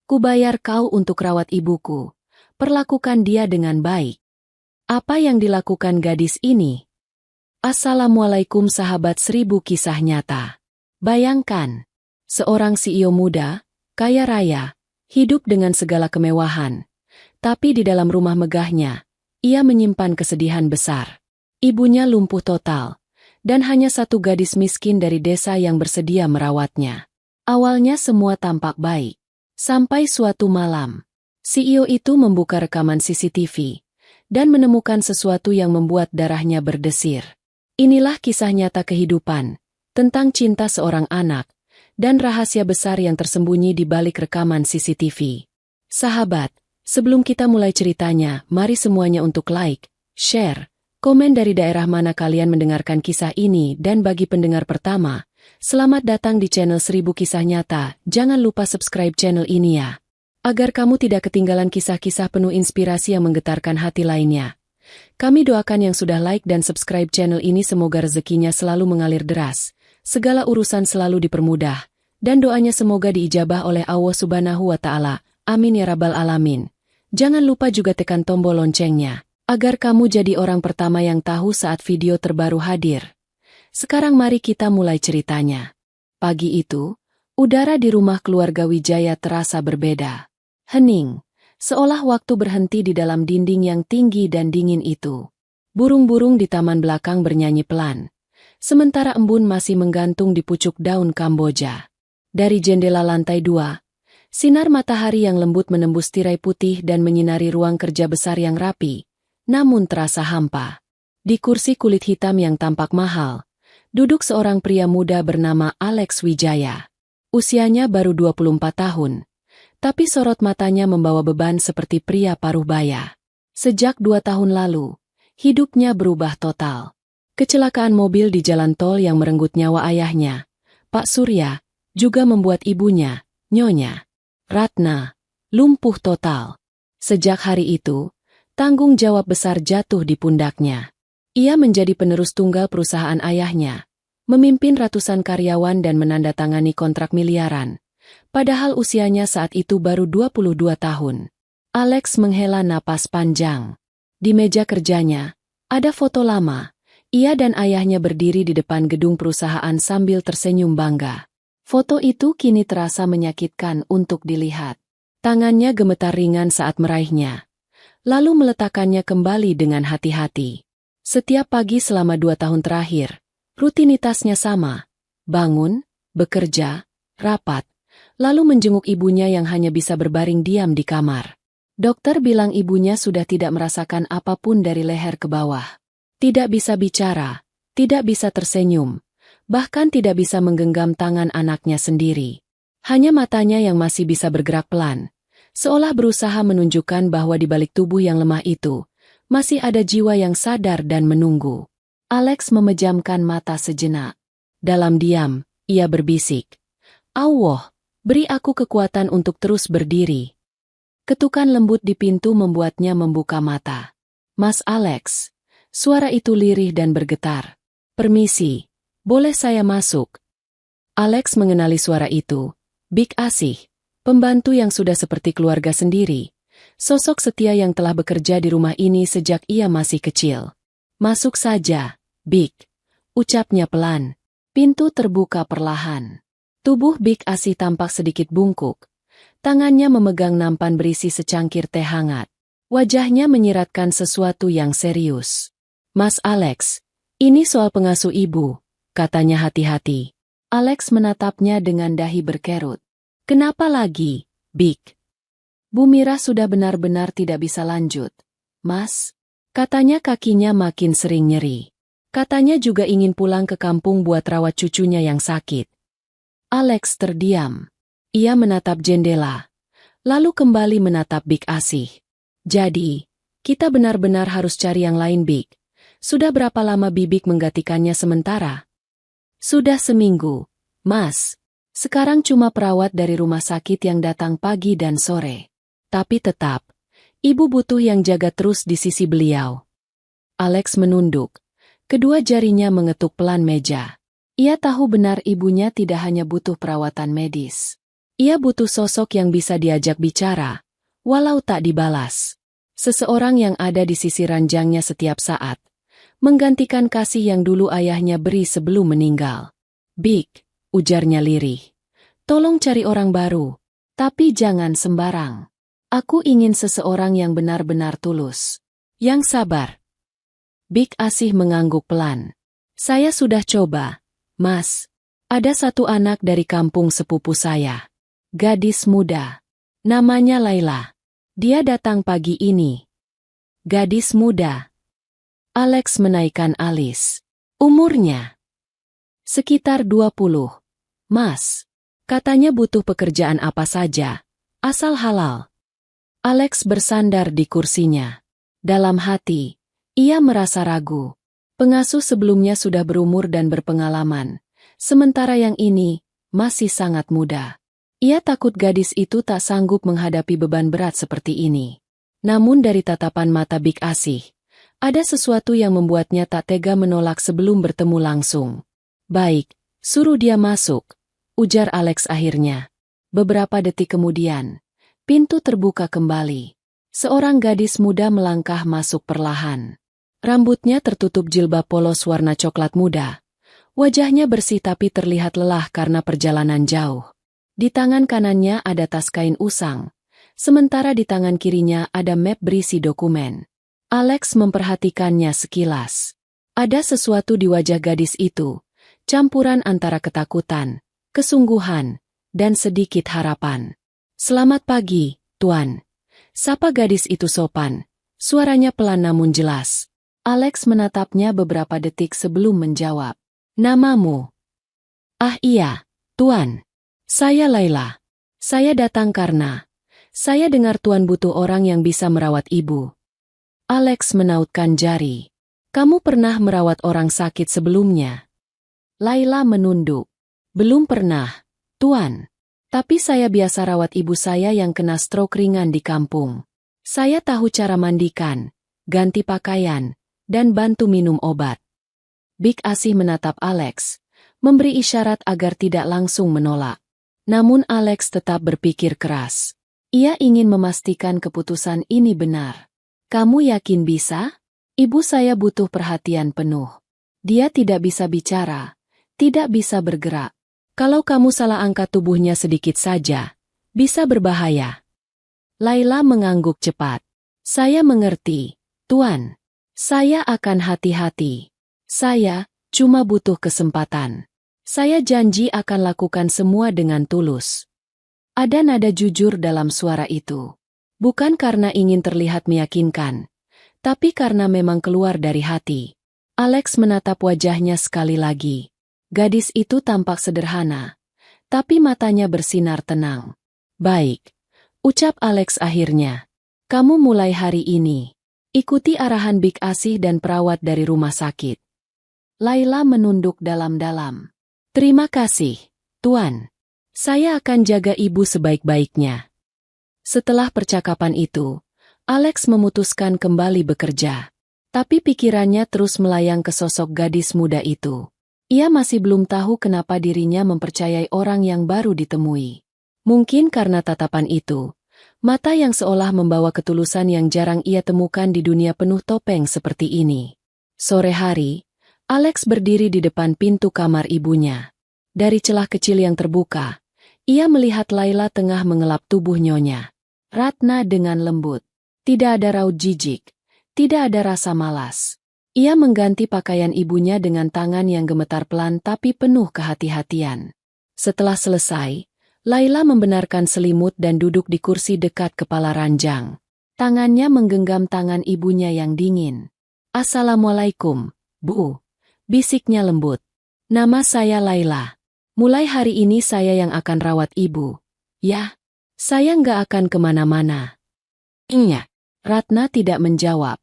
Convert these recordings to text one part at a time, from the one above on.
Kubayar kau untuk rawat ibuku. Perlakukan dia dengan baik. Apa yang dilakukan gadis ini? Assalamualaikum sahabat 1000 kisah nyata. Bayangkan, seorang CEO muda, kaya raya, hidup dengan segala kemewahan. Tapi di dalam rumah megahnya, ia menyimpan kesedihan besar. Ibunya lumpuh total, dan hanya satu gadis miskin dari desa yang bersedia merawatnya. Awalnya semua tampak baik. Sampai suatu malam, CEO itu membuka rekaman CCTV dan menemukan sesuatu yang membuat darahnya berdesir. Inilah kisah nyata kehidupan, tentang cinta seorang anak, dan rahasia besar yang tersembunyi di balik rekaman CCTV. Sahabat, sebelum kita mulai ceritanya, mari semuanya untuk like, share, komen dari daerah mana kalian mendengarkan kisah ini, dan bagi pendengar pertama, selamat datang di channel 1000 Kisah Nyata. Jangan lupa subscribe channel ini ya, agar kamu tidak ketinggalan kisah-kisah penuh inspirasi yang menggetarkan hati lainnya. Kami doakan yang sudah like dan subscribe channel ini semoga rezekinya selalu mengalir deras, segala urusan selalu dipermudah, dan doanya semoga diijabah oleh Allah Subhanahu wa Ta'ala. Amin ya Rabbal Alamin. Jangan lupa juga tekan tombol loncengnya, agar kamu jadi orang pertama yang tahu saat video terbaru hadir. Sekarang mari kita mulai ceritanya. Pagi itu, udara di rumah keluarga Wijaya terasa berbeda. Hening, seolah waktu berhenti di dalam dinding yang tinggi dan dingin itu. Burung-burung di taman belakang bernyanyi pelan, sementara embun masih menggantung di pucuk daun Kamboja. Dari jendela lantai 2, sinar matahari yang lembut menembus tirai putih dan menyinari ruang kerja besar yang rapi, namun terasa hampa. Di kursi kulit hitam yang tampak mahal, duduk seorang pria muda bernama Alex Wijaya. Usianya baru 24 tahun, tapi sorot matanya membawa beban seperti pria paruh baya. Sejak 2 tahun lalu, hidupnya berubah total. Kecelakaan mobil di jalan tol yang merenggut nyawa ayahnya, Pak Surya, juga membuat ibunya, Nyonya Ratna, lumpuh total. Sejak hari itu, tanggung jawab besar jatuh di pundaknya. Ia menjadi penerus tunggal perusahaan ayahnya, memimpin ratusan karyawan dan menandatangani kontrak miliaran. Padahal usianya saat itu baru 22 tahun. Alex menghela napas panjang. Di meja kerjanya, ada foto lama. Ia dan ayahnya berdiri di depan gedung perusahaan sambil tersenyum bangga. Foto itu kini terasa menyakitkan untuk dilihat. Tangannya gemetar ringan saat meraihnya, lalu meletakkannya kembali dengan hati-hati. Setiap pagi selama 2 tahun terakhir, rutinitasnya sama. Bangun, bekerja, rapat, lalu menjenguk ibunya yang hanya bisa berbaring diam di kamar. Dokter bilang ibunya sudah tidak merasakan apapun dari leher ke bawah. Tidak bisa bicara, tidak bisa tersenyum, bahkan tidak bisa menggenggam tangan anaknya sendiri. Hanya matanya yang masih bisa bergerak pelan, seolah berusaha menunjukkan bahwa di balik tubuh yang lemah itu, masih ada jiwa yang sadar dan menunggu. Alex memejamkan mata sejenak. Dalam diam, ia berbisik, "Allah, beri aku kekuatan untuk terus berdiri." Ketukan lembut di pintu membuatnya membuka mata. "Mas Alex." Suara itu lirih dan bergetar. "Permisi, boleh saya masuk?" Alex mengenali suara itu. Big Asih, pembantu yang sudah seperti keluarga sendiri. Sosok setia yang telah bekerja di rumah ini sejak ia masih kecil. "Masuk saja, Big," ucapnya pelan. Pintu terbuka perlahan. Tubuh Big Asih tampak sedikit bungkuk. Tangannya memegang nampan berisi secangkir teh hangat. Wajahnya menyiratkan sesuatu yang serius. "Mas Alex, ini soal pengasuh ibu," katanya hati-hati. Alex menatapnya dengan dahi berkerut. "Kenapa lagi, Big?" "Bu Mira sudah benar-benar tidak bisa lanjut, Mas," katanya kakinya makin sering nyeri. Katanya juga ingin pulang ke kampung buat rawat cucunya yang sakit. Alex terdiam. Ia menatap jendela, lalu kembali menatap Big Asih. "Jadi, kita benar-benar harus cari yang lain, Big. Sudah berapa lama Bibik menggantikannya sementara?" "Sudah seminggu, Mas. Sekarang cuma perawat dari rumah sakit yang datang pagi dan sore. Tapi tetap, ibu butuh yang jaga terus di sisi beliau." Alex menunduk. Kedua jarinya mengetuk pelan meja. Ia tahu benar ibunya tidak hanya butuh perawatan medis, Ia butuh sosok yang bisa diajak bicara, walau tak dibalas. Seseorang yang ada di sisi ranjangnya setiap saat, menggantikan kasih yang dulu ayahnya beri sebelum meninggal. Big, ujarnya lirih. Tolong cari orang baru, tapi jangan sembarang. Aku ingin seseorang yang benar-benar tulus. Yang sabar. Big Asih mengangguk pelan. Saya sudah coba, Mas. Ada satu anak dari kampung sepupu saya. Gadis muda. Namanya Laila. Dia datang pagi ini. Gadis muda. Alex menaikkan alis. Umurnya sekitar 20. Mas. Katanya butuh pekerjaan apa saja. Asal halal. Alex bersandar di kursinya. Dalam hati, ia merasa ragu. Pengasuh sebelumnya sudah berumur dan berpengalaman. Sementara yang ini, masih sangat muda. Ia takut gadis itu tak sanggup menghadapi beban berat seperti ini. Namun dari tatapan mata Big Asih, ada sesuatu yang membuatnya tak tega menolak sebelum bertemu langsung. Baik, suruh dia masuk, ujar Alex akhirnya. Beberapa detik kemudian, pintu terbuka kembali. Seorang gadis muda melangkah masuk perlahan. Rambutnya tertutup jilbab polos warna coklat muda. Wajahnya bersih tapi terlihat lelah karena perjalanan jauh. Di tangan kanannya ada tas kain usang, sementara di tangan kirinya ada map berisi dokumen. Alex memperhatikannya sekilas. Ada sesuatu di wajah gadis itu, campuran antara ketakutan, kesungguhan, dan sedikit harapan. Selamat pagi, Tuan. Sapa gadis itu sopan. Suaranya pelan namun jelas. Alex menatapnya beberapa detik sebelum menjawab. Namamu? Ah iya, Tuan. Saya Laila. Saya datang karena saya dengar Tuan butuh orang yang bisa merawat ibu. Alex menautkan jari. Kamu pernah merawat orang sakit sebelumnya? Laila menunduk. Belum pernah, Tuan. Tapi saya biasa rawat ibu saya yang kena stroke ringan di kampung. Saya tahu cara mandikan, ganti pakaian, dan bantu minum obat. Big Asih menatap Alex, memberi isyarat agar tidak langsung menolak. Namun Alex tetap berpikir keras. Ia ingin memastikan keputusan ini benar. Kamu yakin bisa? Ibu saya butuh perhatian penuh. Dia tidak bisa bicara, tidak bisa bergerak. Kalau kamu salah angkat tubuhnya sedikit saja, bisa berbahaya. Laila mengangguk cepat. Saya mengerti, Tuan. Saya akan hati-hati. Saya cuma butuh kesempatan. Saya janji akan lakukan semua dengan tulus. Ada nada jujur dalam suara itu. Bukan karena ingin terlihat meyakinkan, tapi karena memang keluar dari hati. Alex menatap wajahnya sekali lagi. Gadis itu tampak sederhana, tapi matanya bersinar tenang. Baik, ucap Alex akhirnya. Kamu mulai hari ini. Ikuti arahan Big Asih dan perawat dari rumah sakit. Laila menunduk dalam-dalam. Terima kasih, Tuan. Saya akan jaga ibu sebaik-baiknya. Setelah percakapan itu, Alex memutuskan kembali bekerja. Tapi pikirannya terus melayang ke sosok gadis muda itu. Ia masih belum tahu kenapa dirinya mempercayai orang yang baru ditemui. Mungkin karena tatapan itu, mata yang seolah membawa ketulusan yang jarang ia temukan di dunia penuh topeng seperti ini. Sore hari, Alex berdiri di depan pintu kamar ibunya. Dari celah kecil yang terbuka, ia melihat Laila tengah mengelap tubuh nyonya Ratna dengan lembut. Tidak ada raut jijik, tidak ada rasa malas. Ia mengganti pakaian ibunya dengan tangan yang gemetar pelan tapi penuh kehati-hatian. Setelah selesai, Laila membenarkan selimut dan duduk di kursi dekat kepala ranjang. Tangannya menggenggam tangan ibunya yang dingin. Assalamualaikum, Bu. Bisiknya lembut. Nama saya Laila. Mulai hari ini saya yang akan rawat ibu. Ya, saya nggak akan kemana-mana. Iya. Ratna tidak menjawab.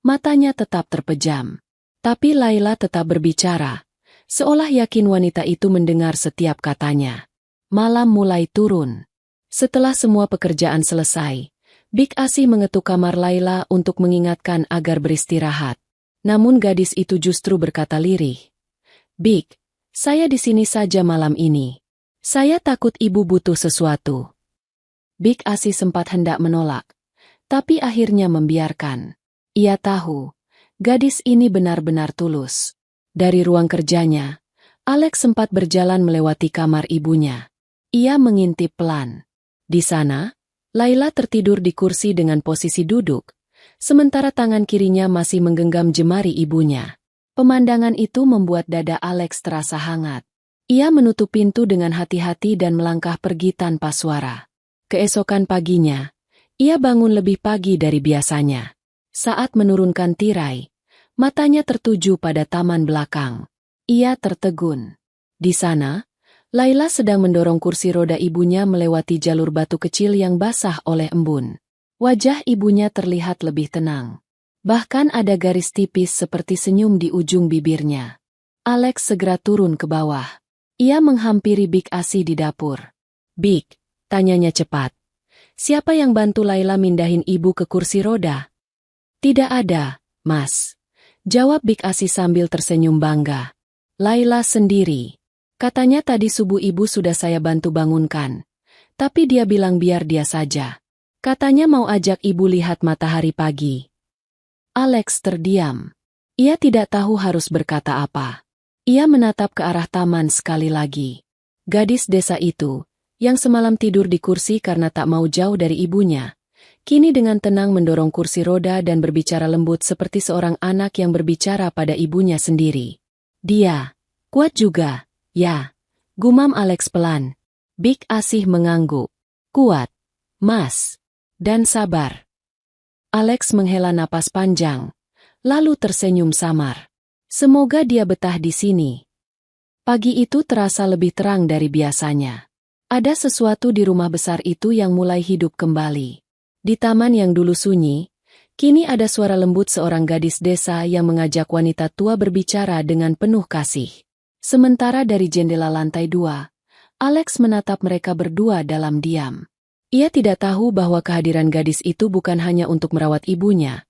Matanya tetap terpejam. Tapi Laila tetap berbicara, seolah yakin wanita itu mendengar setiap katanya. Malam mulai turun. Setelah semua pekerjaan selesai, Big Asih mengetuk kamar Laila untuk mengingatkan agar beristirahat. Namun gadis itu justru berkata lirih. Big, saya di sini saja malam ini. Saya takut ibu butuh sesuatu. Big Asi sempat hendak menolak, tapi akhirnya membiarkan. Ia tahu, gadis ini benar-benar tulus. Dari ruang kerjanya, Alex sempat berjalan melewati kamar ibunya. Ia mengintip pelan. Di sana, Laila tertidur di kursi dengan posisi duduk, sementara tangan kirinya masih menggenggam jemari ibunya. Pemandangan itu membuat dada Alex terasa hangat. Ia menutup pintu dengan hati-hati dan melangkah pergi tanpa suara. Keesokan paginya, ia bangun lebih pagi dari biasanya. Saat menurunkan tirai, matanya tertuju pada taman belakang. Ia tertegun. Di sana, Laila sedang mendorong kursi roda ibunya melewati jalur batu kecil yang basah oleh embun. Wajah ibunya terlihat lebih tenang. Bahkan ada garis tipis seperti senyum di ujung bibirnya. Alex segera turun ke bawah. Ia menghampiri Big Asi di dapur. "Big," tanyanya cepat. "Siapa yang bantu Laila mindahin ibu ke kursi roda?" "Tidak ada, Mas," jawab Big Asi sambil tersenyum bangga. "Laila sendiri. Katanya tadi subuh ibu sudah saya bantu bangunkan. Tapi dia bilang biar dia saja. Katanya mau ajak ibu lihat matahari pagi." Alex terdiam. Ia tidak tahu harus berkata apa. Ia menatap ke arah taman sekali lagi. Gadis desa itu, yang semalam tidur di kursi karena tak mau jauh dari ibunya, kini dengan tenang mendorong kursi roda dan berbicara lembut seperti seorang anak yang berbicara pada ibunya sendiri. "Dia kuat juga, ya," gumam Alex pelan. Big Asih mengangguk. "Kuat, Mas. Dan sabar." Alex menghela napas panjang, lalu tersenyum samar. Semoga dia betah di sini. Pagi itu terasa lebih terang dari biasanya. Ada sesuatu di rumah besar itu yang mulai hidup kembali. Di taman yang dulu sunyi, kini ada suara lembut seorang gadis desa yang mengajak wanita tua berbicara dengan penuh kasih. Sementara dari jendela lantai 2, Alex menatap mereka berdua dalam diam. Ia tidak tahu bahwa kehadiran gadis itu bukan hanya untuk merawat ibunya,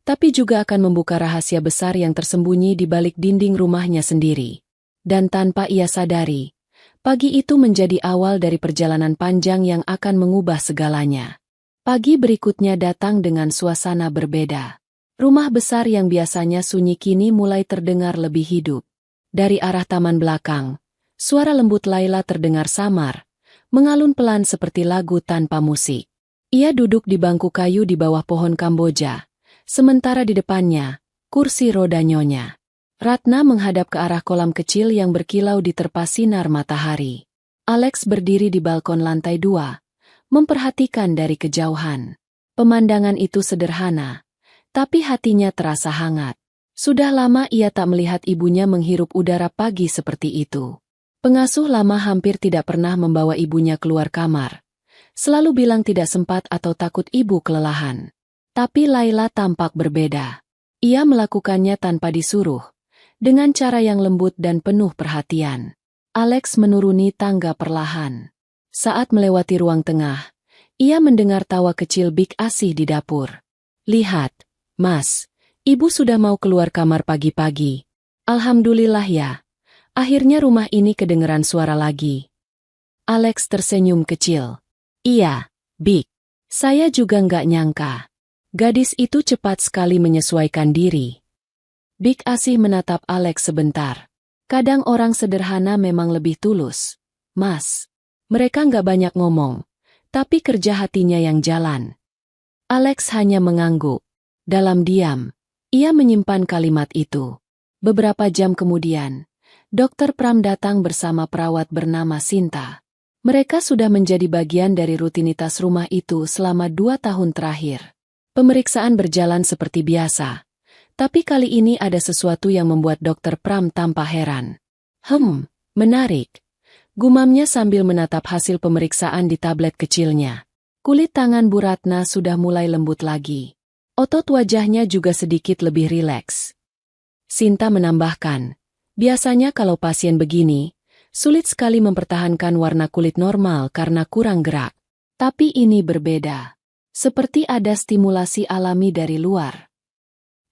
tapi juga akan membuka rahasia besar yang tersembunyi di balik dinding rumahnya sendiri. Dan tanpa ia sadari, pagi itu menjadi awal dari perjalanan panjang yang akan mengubah segalanya. Pagi berikutnya datang dengan suasana berbeda. Rumah besar yang biasanya sunyi kini mulai terdengar lebih hidup. Dari arah taman belakang, suara lembut Laila terdengar samar, mengalun pelan seperti lagu tanpa musik. Ia duduk di bangku kayu di bawah pohon Kamboja. Sementara di depannya, kursi roda Nyonya Ratna menghadap ke arah kolam kecil yang berkilau diterpa sinar matahari. Alex berdiri di balkon lantai 2, memperhatikan dari kejauhan. Pemandangan itu sederhana, tapi hatinya terasa hangat. Sudah lama ia tak melihat ibunya menghirup udara pagi seperti itu. Pengasuh lama hampir tidak pernah membawa ibunya keluar kamar. Selalu bilang tidak sempat atau takut ibu kelelahan. Tapi Laila tampak berbeda. Ia melakukannya tanpa disuruh, dengan cara yang lembut dan penuh perhatian. Alex menuruni tangga perlahan. Saat melewati ruang tengah, ia mendengar tawa kecil Big Asih di dapur. "Lihat, Mas, ibu sudah mau keluar kamar pagi-pagi. Alhamdulillah ya, akhirnya rumah ini kedengeran suara lagi." Alex tersenyum kecil. "Iya, Big. Saya juga nggak nyangka." Gadis itu cepat sekali menyesuaikan diri. Big Asih menatap Alex sebentar. "Kadang orang sederhana memang lebih tulus, Mas. Mereka nggak banyak ngomong, tapi kerja hatinya yang jalan." Alex hanya mengangguk. Dalam diam, ia menyimpan kalimat itu. Beberapa jam kemudian, Dokter Pram datang bersama perawat bernama Sinta. Mereka sudah menjadi bagian dari rutinitas rumah itu selama 2 tahun terakhir. Pemeriksaan berjalan seperti biasa, tapi kali ini ada sesuatu yang membuat Dokter Pram tampak heran. Menarik," gumamnya sambil menatap hasil pemeriksaan di tablet kecilnya. Kulit tangan Bu Ratna sudah mulai lembut lagi. Otot wajahnya juga sedikit lebih rileks. Sinta menambahkan, "Biasanya kalau pasien begini, sulit sekali mempertahankan warna kulit normal karena kurang gerak. Tapi ini berbeda. Seperti ada stimulasi alami dari luar."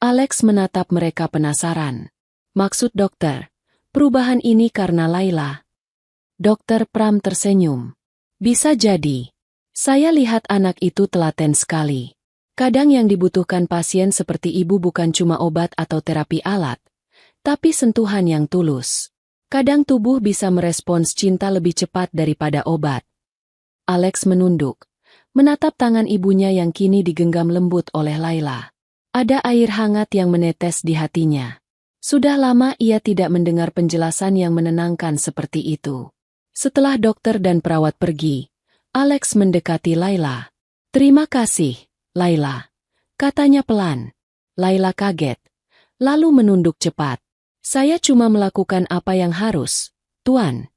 Alex menatap mereka penasaran. "Maksud dokter, perubahan ini karena Laila?" Dokter Pram tersenyum. Bisa jadi. Saya lihat anak itu telaten sekali. Kadang yang dibutuhkan pasien seperti ibu bukan cuma obat atau terapi alat, tapi sentuhan yang tulus. Kadang tubuh bisa merespons cinta lebih cepat daripada obat. Alex menunduk, menatap tangan ibunya yang kini digenggam lembut oleh Laila. Ada air hangat yang menetes di hatinya. Sudah lama ia tidak mendengar penjelasan yang menenangkan seperti itu. Setelah dokter dan perawat pergi, Alex mendekati Laila. "Terima kasih, Laila," katanya pelan. Laila kaget, lalu menunduk cepat. "Saya cuma melakukan apa yang harus, Tuan."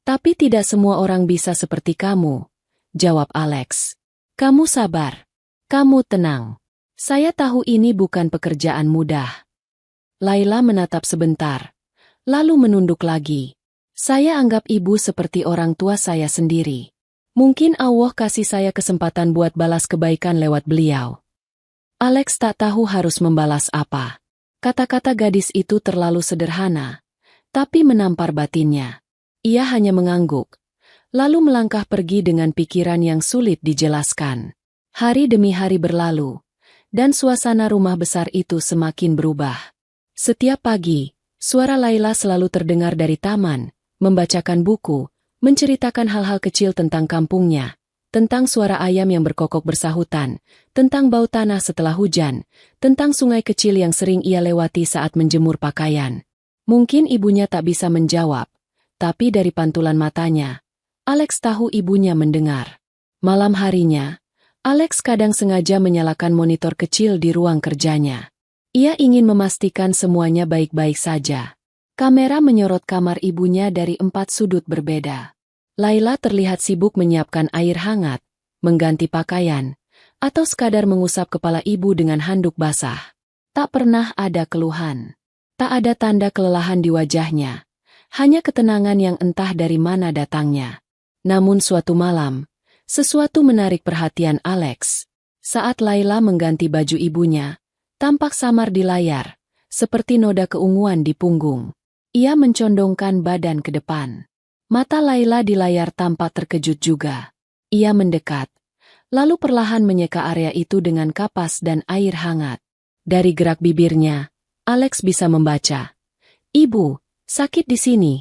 "Tapi tidak semua orang bisa seperti kamu," jawab Alex. "Kamu sabar. Kamu tenang. Saya tahu ini bukan pekerjaan mudah." Laila menatap sebentar, lalu menunduk lagi. "Saya anggap ibu seperti orang tua saya sendiri. Mungkin Allah kasih saya kesempatan buat balas kebaikan lewat beliau." Alex tak tahu harus membalas apa. Kata-kata gadis itu terlalu sederhana, tapi menampar batinnya. Ia hanya mengangguk, lalu melangkah pergi dengan pikiran yang sulit dijelaskan. Hari demi hari berlalu, dan suasana rumah besar itu semakin berubah. Setiap pagi, suara Laila selalu terdengar dari taman, membacakan buku, menceritakan hal-hal kecil tentang kampungnya, tentang suara ayam yang berkokok bersahutan, tentang bau tanah setelah hujan, tentang sungai kecil yang sering ia lewati saat menjemur pakaian. Mungkin ibunya tak bisa menjawab, tapi dari pantulan matanya, Alex tahu ibunya mendengar. Malam harinya, Alex kadang sengaja menyalakan monitor kecil di ruang kerjanya. Ia ingin memastikan semuanya baik-baik saja. Kamera menyorot kamar ibunya dari 4 sudut berbeda. Laila terlihat sibuk menyiapkan air hangat, mengganti pakaian, atau sekadar mengusap kepala ibu dengan handuk basah. Tak pernah ada keluhan. Tak ada tanda kelelahan di wajahnya. Hanya ketenangan yang entah dari mana datangnya. Namun suatu malam, sesuatu menarik perhatian Alex. Saat Laila mengganti baju ibunya, tampak samar di layar, seperti noda keunguan di punggung. Ia mencondongkan badan ke depan. Mata Laila di layar tampak terkejut juga. Ia mendekat, lalu perlahan menyeka area itu dengan kapas dan air hangat. Dari gerak bibirnya, Alex bisa membaca. "Ibu, sakit di sini."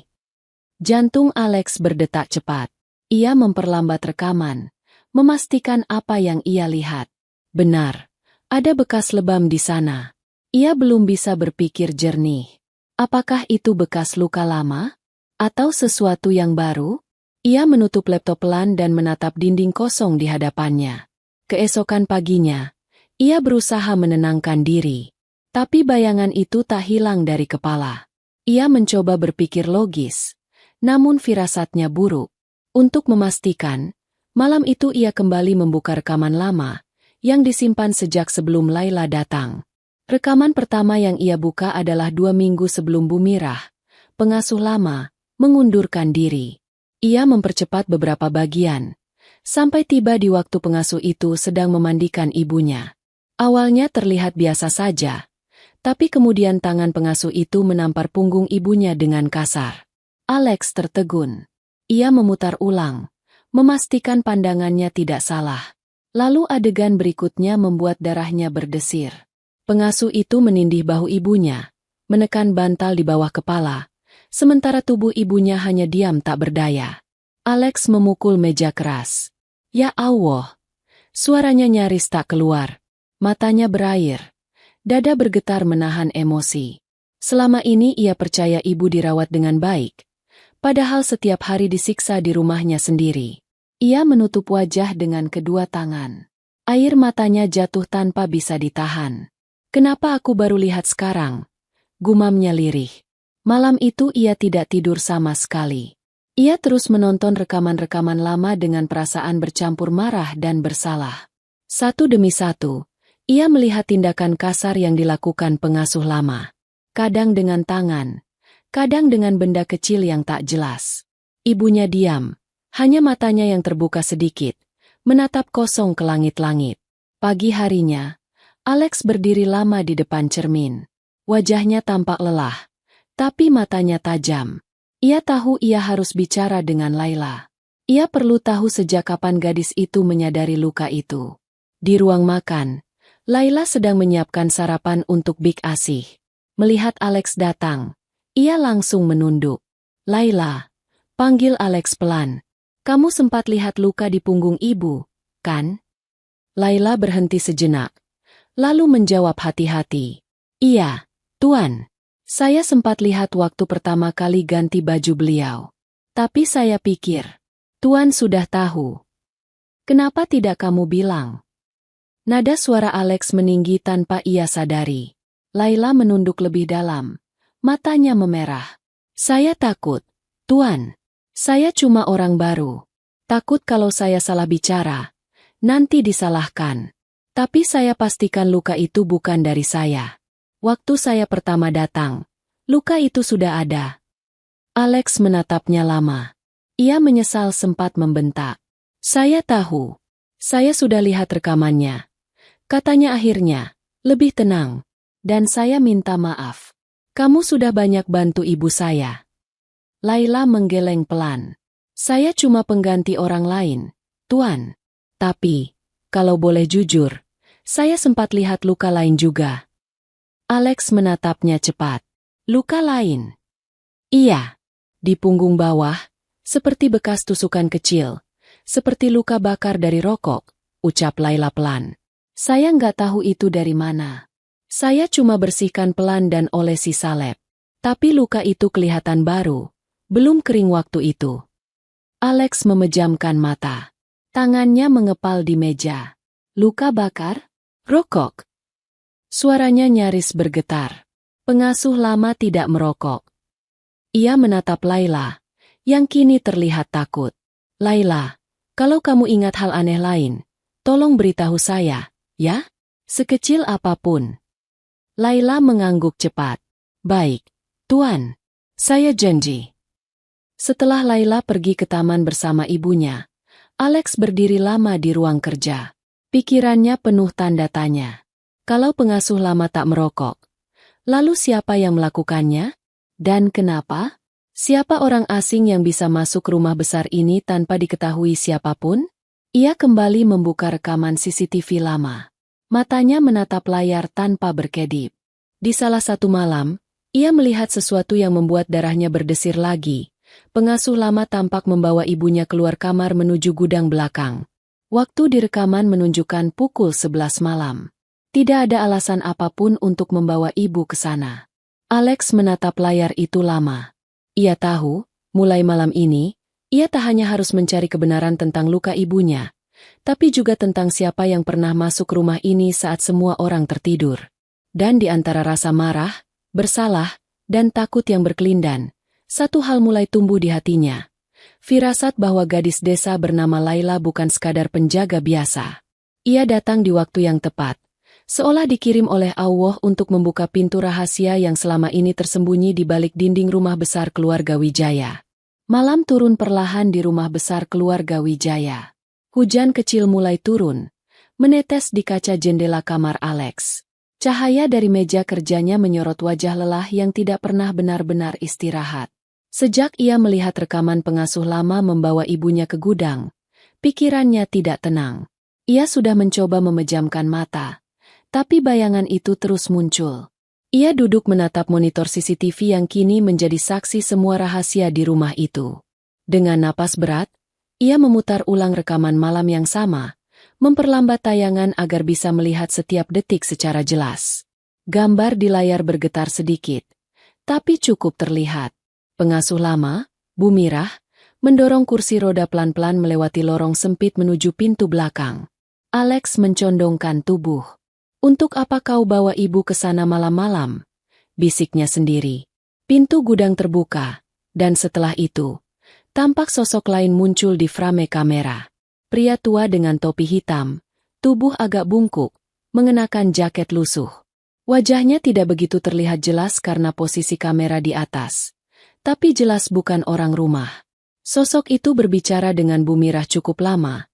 Jantung Alex berdetak cepat. Ia memperlambat rekaman, memastikan apa yang ia lihat. Benar, ada bekas lebam di sana. Ia belum bisa berpikir jernih. Apakah itu bekas luka lama? Atau sesuatu yang baru? Ia menutup laptop pelan dan menatap dinding kosong di hadapannya. Keesokan paginya, ia berusaha menenangkan diri. Tapi bayangan itu tak hilang dari kepala. Ia mencoba berpikir logis, namun firasatnya buruk. Untuk memastikan, malam itu ia kembali membuka rekaman lama, yang disimpan sejak sebelum Laila datang. Rekaman pertama yang ia buka adalah 2 minggu sebelum Bumirah, pengasuh lama, mengundurkan diri. Ia mempercepat beberapa bagian, sampai tiba di waktu pengasuh itu sedang memandikan ibunya. Awalnya terlihat biasa saja, tapi kemudian tangan pengasuh itu menampar punggung ibunya dengan kasar. Alex tertegun. Ia memutar ulang, memastikan pandangannya tidak salah. Lalu adegan berikutnya membuat darahnya berdesir. Pengasuh itu menindih bahu ibunya, menekan bantal di bawah kepala, sementara tubuh ibunya hanya diam tak berdaya. Alex memukul meja keras. "Ya Allah!" Suaranya nyaris tak keluar. Matanya berair. Dada bergetar menahan emosi. Selama ini ia percaya ibu dirawat dengan baik, padahal setiap hari disiksa di rumahnya sendiri. Ia menutup wajah dengan kedua tangan. Air matanya jatuh tanpa bisa ditahan. "Kenapa aku baru lihat sekarang?" gumamnya lirih. Malam itu ia tidak tidur sama sekali. Ia terus menonton rekaman-rekaman lama dengan perasaan bercampur marah dan bersalah. Satu demi satu, ia melihat tindakan kasar yang dilakukan pengasuh lama. Kadang dengan tangan, kadang dengan benda kecil yang tak jelas. Ibunya diam, hanya matanya yang terbuka sedikit, menatap kosong ke langit-langit. Pagi harinya, Alex berdiri lama di depan cermin. Wajahnya tampak lelah, tapi matanya tajam. Ia tahu ia harus bicara dengan Laila. Ia perlu tahu sejak kapan gadis itu menyadari luka itu. Di ruang makan, Laila sedang menyiapkan sarapan untuk Big Asih. Melihat Alex datang, ia langsung menunduk. "Laila," panggil Alex pelan. "Kamu sempat lihat luka di punggung ibu, kan?" Laila berhenti sejenak, lalu menjawab hati-hati. "Iya, Tuan. Saya sempat lihat waktu pertama kali ganti baju beliau. Tapi saya pikir, Tuan sudah tahu. Kenapa tidak kamu bilang?" Nada suara Alex meninggi tanpa ia sadari. Laila menunduk lebih dalam. Matanya memerah. "Saya takut, Tuan. Saya cuma orang baru. Takut kalau saya salah bicara, nanti disalahkan. Tapi saya pastikan luka itu bukan dari saya. Waktu saya pertama datang, luka itu sudah ada." Alex menatapnya lama. Ia menyesal sempat membentak. "Saya tahu. Saya sudah lihat rekamannya," katanya akhirnya, lebih tenang. "Dan saya minta maaf. Kamu sudah banyak bantu ibu saya." Laila menggeleng pelan. "Saya cuma pengganti orang lain, Tuan. Tapi, kalau boleh jujur, saya sempat lihat luka lain juga." Alex menatapnya cepat. "Luka lain?" "Iya. Di punggung bawah, seperti bekas tusukan kecil, seperti luka bakar dari rokok," ucap Laila pelan. "Saya nggak tahu itu dari mana. Saya cuma bersihkan pelan dan olesi salep. Tapi luka itu kelihatan baru, belum kering waktu itu." Alex memejamkan mata. Tangannya mengepal di meja. "Luka bakar? Rokok?" Suaranya nyaris bergetar. Pengasuh lama tidak merokok. Ia menatap Laila, yang kini terlihat takut. "Laila, kalau kamu ingat hal aneh lain, tolong beritahu saya, ya? Sekecil apapun." Laila mengangguk cepat. "Baik, Tuan. Saya janji." Setelah Laila pergi ke taman bersama ibunya, Alex berdiri lama di ruang kerja. Pikirannya penuh tanda tanya. Kalau pengasuh lama tak merokok, lalu siapa yang melakukannya? Dan kenapa? Siapa orang asing yang bisa masuk rumah besar ini tanpa diketahui siapapun? Ia kembali membuka rekaman CCTV lama. Matanya menatap layar tanpa berkedip. Di salah satu malam, ia melihat sesuatu yang membuat darahnya berdesir lagi. Pengasuh lama tampak membawa ibunya keluar kamar menuju gudang belakang. Waktu di rekaman menunjukkan pukul 11 malam. Tidak ada alasan apapun untuk membawa ibu ke sana. Alex menatap layar itu lama. Ia tahu, mulai malam ini, ia tak hanya harus mencari kebenaran tentang luka ibunya, tapi juga tentang siapa yang pernah masuk rumah ini saat semua orang tertidur. Dan di antara rasa marah, bersalah, dan takut yang berkelindan, satu hal mulai tumbuh di hatinya. Firasat bahwa gadis desa bernama Laila bukan sekadar penjaga biasa. Ia datang di waktu yang tepat, seolah dikirim oleh Allah untuk membuka pintu rahasia yang selama ini tersembunyi di balik dinding rumah besar keluarga Wijaya. Malam turun perlahan di rumah besar keluarga Wijaya. Hujan kecil mulai turun, menetes di kaca jendela kamar Alex. Cahaya dari meja kerjanya menyorot wajah lelah yang tidak pernah benar-benar istirahat. Sejak ia melihat rekaman pengasuh lama membawa ibunya ke gudang, pikirannya tidak tenang. Ia sudah mencoba memejamkan mata, tapi bayangan itu terus muncul. Ia duduk menatap monitor CCTV yang kini menjadi saksi semua rahasia di rumah itu. Dengan napas berat, ia memutar ulang rekaman malam yang sama, memperlambat tayangan agar bisa melihat setiap detik secara jelas. Gambar di layar bergetar sedikit, tapi cukup terlihat. Pengasuh lama, Bu Mirah, mendorong kursi roda pelan-pelan melewati lorong sempit menuju pintu belakang. Alex mencondongkan tubuh. "Untuk apa kau bawa ibu ke sana malam-malam?" bisiknya sendiri. Pintu gudang terbuka, dan setelah itu, tampak sosok lain muncul di frame kamera. Pria tua dengan topi hitam, tubuh agak bungkuk, mengenakan jaket lusuh. Wajahnya tidak begitu terlihat jelas karena posisi kamera di atas. Tapi jelas bukan orang rumah. Sosok itu berbicara dengan Bu Mirah cukup lama,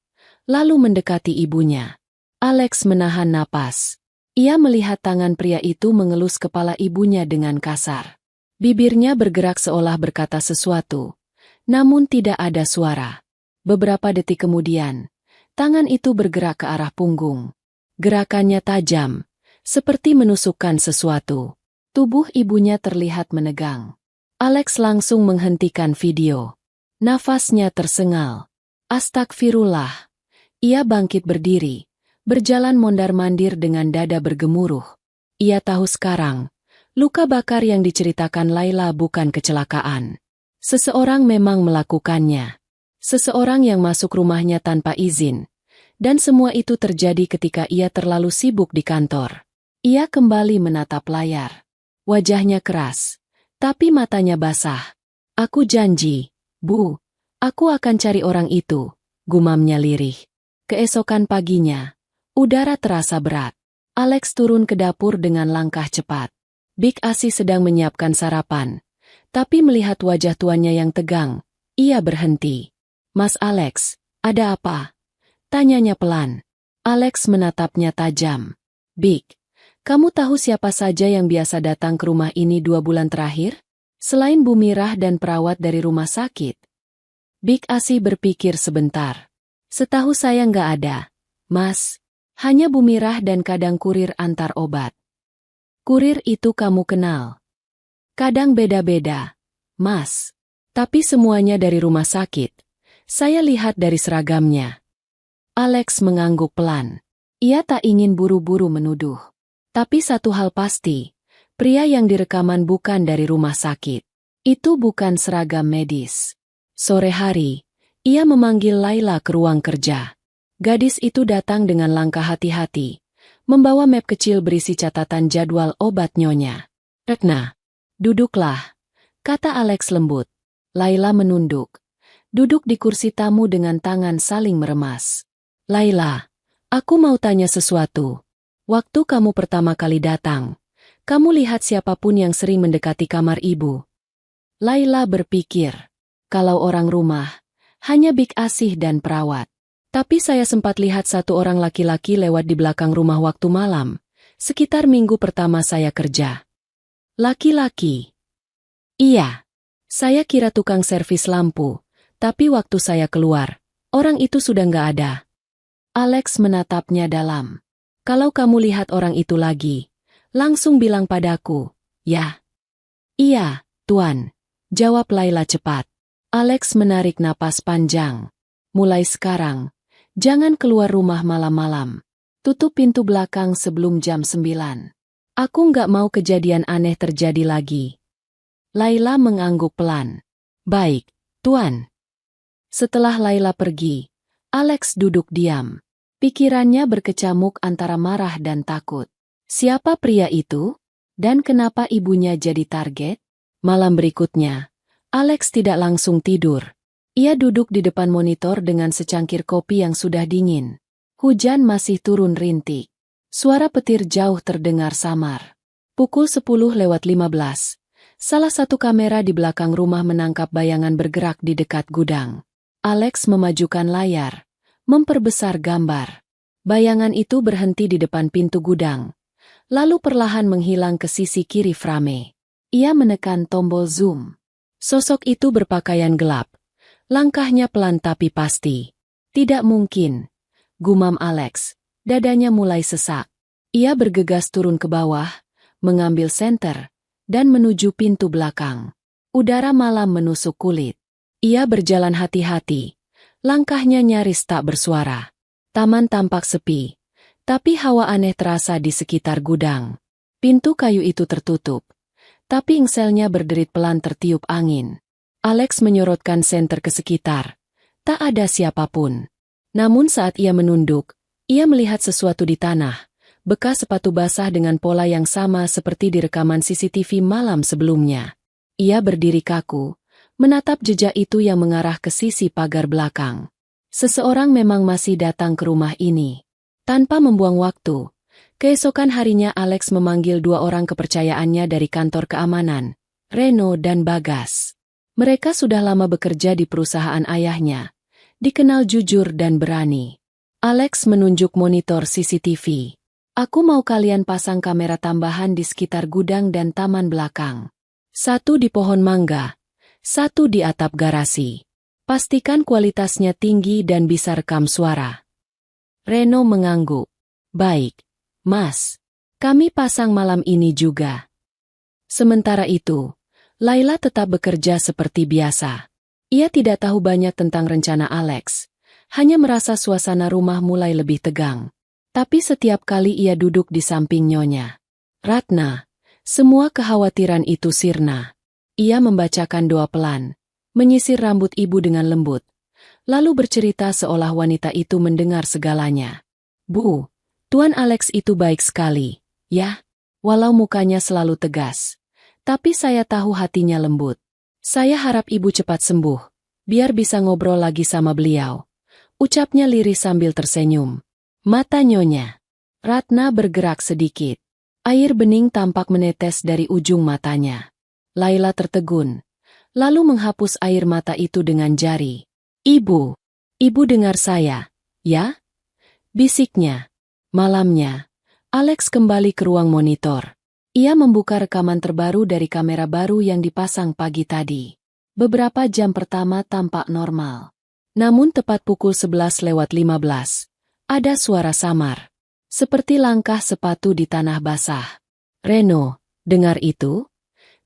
lalu mendekati ibunya. Alex menahan napas. Ia melihat tangan pria itu mengelus kepala ibunya dengan kasar. Bibirnya bergerak seolah berkata sesuatu, namun tidak ada suara. Beberapa detik kemudian, tangan itu bergerak ke arah punggung. Gerakannya tajam, seperti menusukkan sesuatu. Tubuh ibunya terlihat menegang. Alex langsung menghentikan video. Nafasnya tersengal. Astagfirullah. Ia bangkit berdiri, berjalan mondar-mandir dengan dada bergemuruh. Ia tahu sekarang, luka bakar yang diceritakan Laila bukan kecelakaan. Seseorang memang melakukannya. Seseorang yang masuk rumahnya tanpa izin. Dan semua itu terjadi ketika ia terlalu sibuk di kantor. Ia kembali menatap layar. Wajahnya keras, tapi matanya basah. Aku janji, Bu, aku akan cari orang itu, gumamnya lirih. Keesokan paginya, udara terasa berat. Alex turun ke dapur dengan langkah cepat. Big Asi sedang menyiapkan sarapan. Tapi melihat wajah tuannya yang tegang, ia berhenti. Mas Alex, ada apa? Tanyanya pelan. Alex menatapnya tajam. Big, kamu tahu siapa saja yang biasa datang ke rumah ini 2 bulan terakhir? Selain Bu Mirah dan perawat dari rumah sakit. Big Asi berpikir sebentar. Setahu saya nggak ada, Mas. Hanya Bu Mirah dan kadang kurir antar obat. Kurir itu kamu kenal? Kadang beda-beda, Mas. Tapi semuanya dari rumah sakit. Saya lihat dari seragamnya. Alex mengangguk pelan. Ia tak ingin buru-buru menuduh. Tapi satu hal pasti, pria yang direkaman bukan dari rumah sakit. Itu bukan seragam medis. Sore hari, ia memanggil Laila ke ruang kerja. Gadis itu datang dengan langkah hati-hati, membawa map kecil berisi catatan jadwal obat nyonya. Retna, duduklah, kata Alex lembut. Laila menunduk. Duduk di kursi tamu dengan tangan saling meremas. Laila, aku mau tanya sesuatu. Waktu kamu pertama kali datang, kamu lihat siapapun yang sering mendekati kamar ibu? Laila berpikir, kalau orang rumah, hanya Big Asih dan perawat. Tapi saya sempat lihat satu orang laki-laki lewat di belakang rumah waktu malam, sekitar minggu pertama saya kerja. Laki-laki? Iya. Saya kira tukang servis lampu, tapi waktu saya keluar, orang itu sudah nggak ada. Alex menatapnya dalam. Kalau kamu lihat orang itu lagi, langsung bilang padaku, ya. Iya, Tuan, jawab Laila cepat. Alex menarik napas panjang. Mulai sekarang, jangan keluar rumah malam-malam. Tutup pintu belakang sebelum jam 9. Aku nggak mau kejadian aneh terjadi lagi. Laila mengangguk pelan. Baik, Tuan. Setelah Laila pergi, Alex duduk diam. Pikirannya berkecamuk antara marah dan takut. Siapa pria itu? Dan kenapa ibunya jadi target? Malam berikutnya, Alex tidak langsung tidur. Ia duduk di depan monitor dengan secangkir kopi yang sudah dingin. Hujan masih turun rintik. Suara petir jauh terdengar samar. Pukul 10:15. Salah satu kamera di belakang rumah menangkap bayangan bergerak di dekat gudang. Alex memajukan layar, memperbesar gambar. Bayangan itu berhenti di depan pintu gudang, lalu perlahan menghilang ke sisi kiri frame. Ia menekan tombol zoom. Sosok itu berpakaian gelap. Langkahnya pelan tapi pasti. Tidak mungkin, gumam Alex. Dadanya mulai sesak. Ia bergegas turun ke bawah, mengambil senter, dan menuju pintu belakang. Udara malam menusuk kulit. Ia berjalan hati-hati. Langkahnya nyaris tak bersuara. Taman tampak sepi, tapi hawa aneh terasa di sekitar gudang. Pintu kayu itu tertutup, tapi engselnya berderit pelan tertiup angin. Alex menyorotkan senter ke sekitar. Tak ada siapapun. Namun saat ia menunduk, ia melihat sesuatu di tanah. Bekas sepatu basah dengan pola yang sama seperti di rekaman CCTV malam sebelumnya. Ia berdiri kaku, menatap jejak itu yang mengarah ke sisi pagar belakang. Seseorang memang masih datang ke rumah ini. Tanpa membuang waktu, keesokan harinya Alex memanggil 2 orang kepercayaannya dari kantor keamanan, Reno dan Bagas. Mereka sudah lama bekerja di perusahaan ayahnya, dikenal jujur dan berani. Alex menunjuk monitor CCTV. Aku mau kalian pasang kamera tambahan di sekitar gudang dan taman belakang. Satu di pohon mangga, satu di atap garasi. Pastikan kualitasnya tinggi dan bisa rekam suara. Reno mengangguk. Baik, Mas. Kami pasang malam ini juga. Sementara itu, Laila tetap bekerja seperti biasa. Ia tidak tahu banyak tentang rencana Alex. Hanya merasa suasana rumah mulai lebih tegang. Tapi setiap kali ia duduk di samping Nyonya Ratna, semua kekhawatiran itu sirna. Ia membacakan doa pelan, menyisir rambut ibu dengan lembut, lalu bercerita seolah wanita itu mendengar segalanya. Bu, Tuan Alex itu baik sekali, ya. Walau mukanya selalu tegas, tapi saya tahu hatinya lembut. Saya harap ibu cepat sembuh, biar bisa ngobrol lagi sama beliau. Ucapnya lirih sambil tersenyum. Mata Nyonya Ratna bergerak sedikit. Air bening tampak menetes dari ujung matanya. Laila tertegun, lalu menghapus air mata itu dengan jari. Ibu dengar saya, ya? Bisiknya. Malamnya, Alex kembali ke ruang monitor. Ia membuka rekaman terbaru dari kamera baru yang dipasang pagi tadi. Beberapa jam pertama tampak normal. Namun tepat pukul 11:15, ada suara samar. Seperti langkah sepatu di tanah basah. Reno, dengar itu?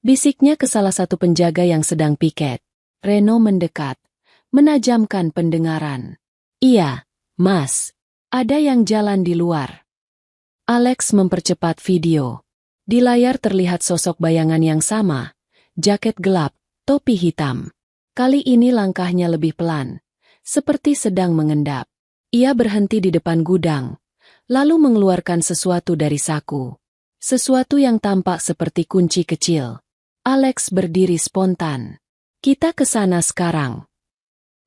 Bisiknya ke salah satu penjaga yang sedang piket. Reno mendekat, menajamkan pendengaran. Iya, Mas. Ada yang jalan di luar. Alex mempercepat video. Di layar terlihat sosok bayangan yang sama. Jaket gelap, topi hitam. Kali ini langkahnya lebih pelan. Seperti sedang mengendap. Ia berhenti di depan gudang, lalu mengeluarkan sesuatu dari saku. Sesuatu yang tampak seperti kunci kecil. Alex berdiri spontan. Kita ke sana sekarang.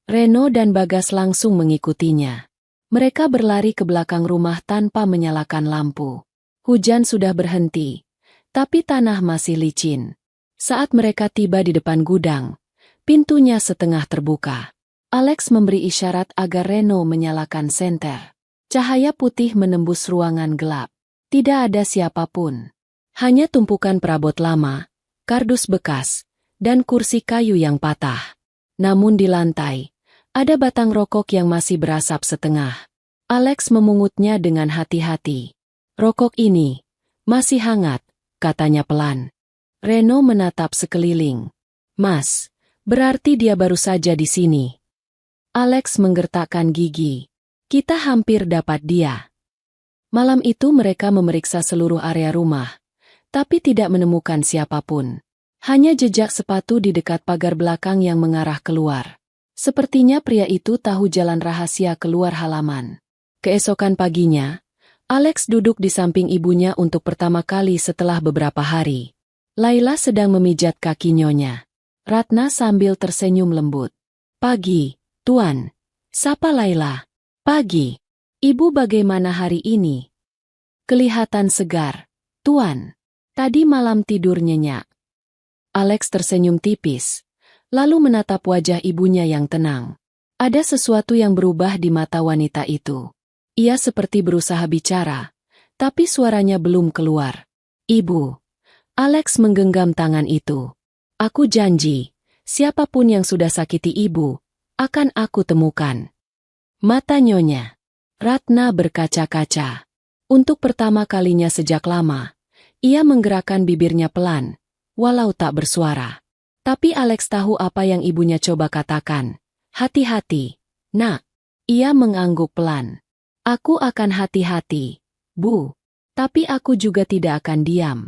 Reno dan Bagas langsung mengikutinya. Mereka berlari ke belakang rumah tanpa menyalakan lampu. Hujan sudah berhenti, tapi tanah masih licin. Saat mereka tiba di depan gudang, pintunya setengah terbuka. Alex memberi isyarat agar Reno menyalakan senter. Cahaya putih menembus ruangan gelap. Tidak ada siapapun. Hanya tumpukan perabot lama, kardus bekas, dan kursi kayu yang patah. Namun di lantai, ada batang rokok yang masih berasap setengah. Alex memungutnya dengan hati-hati. Rokok ini masih hangat, katanya pelan. Reno menatap sekeliling. Mas, berarti dia baru saja di sini. Alex menggertakkan gigi. Kita hampir dapat dia. Malam itu mereka memeriksa seluruh area rumah, tapi tidak menemukan siapapun. Hanya jejak sepatu di dekat pagar belakang yang mengarah keluar. Sepertinya pria itu tahu jalan rahasia keluar halaman. Keesokan paginya, Alex duduk di samping ibunya untuk pertama kali setelah beberapa hari. Laila sedang memijat kaki Nyonya Ratna sambil tersenyum lembut. Pagi, Tuan. Sapa Laila. Pagi. Ibu bagaimana hari ini? Kelihatan segar, Tuan. Tadi malam tidur nyenyak. Alex tersenyum tipis, lalu menatap wajah ibunya yang tenang. Ada sesuatu yang berubah di mata wanita itu. Ia seperti berusaha bicara, tapi suaranya belum keluar. Ibu. Alex menggenggam tangan itu. Aku janji, siapapun yang sudah sakiti ibu, akan aku temukan. Mata Nyonya Ratna berkaca-kaca. Untuk pertama kalinya sejak lama, ia menggerakkan bibirnya pelan, walau tak bersuara. Tapi Alex tahu apa yang ibunya coba katakan. Hati-hati, nak. Ia mengangguk pelan. Aku akan hati-hati, Bu. Tapi aku juga tidak akan diam.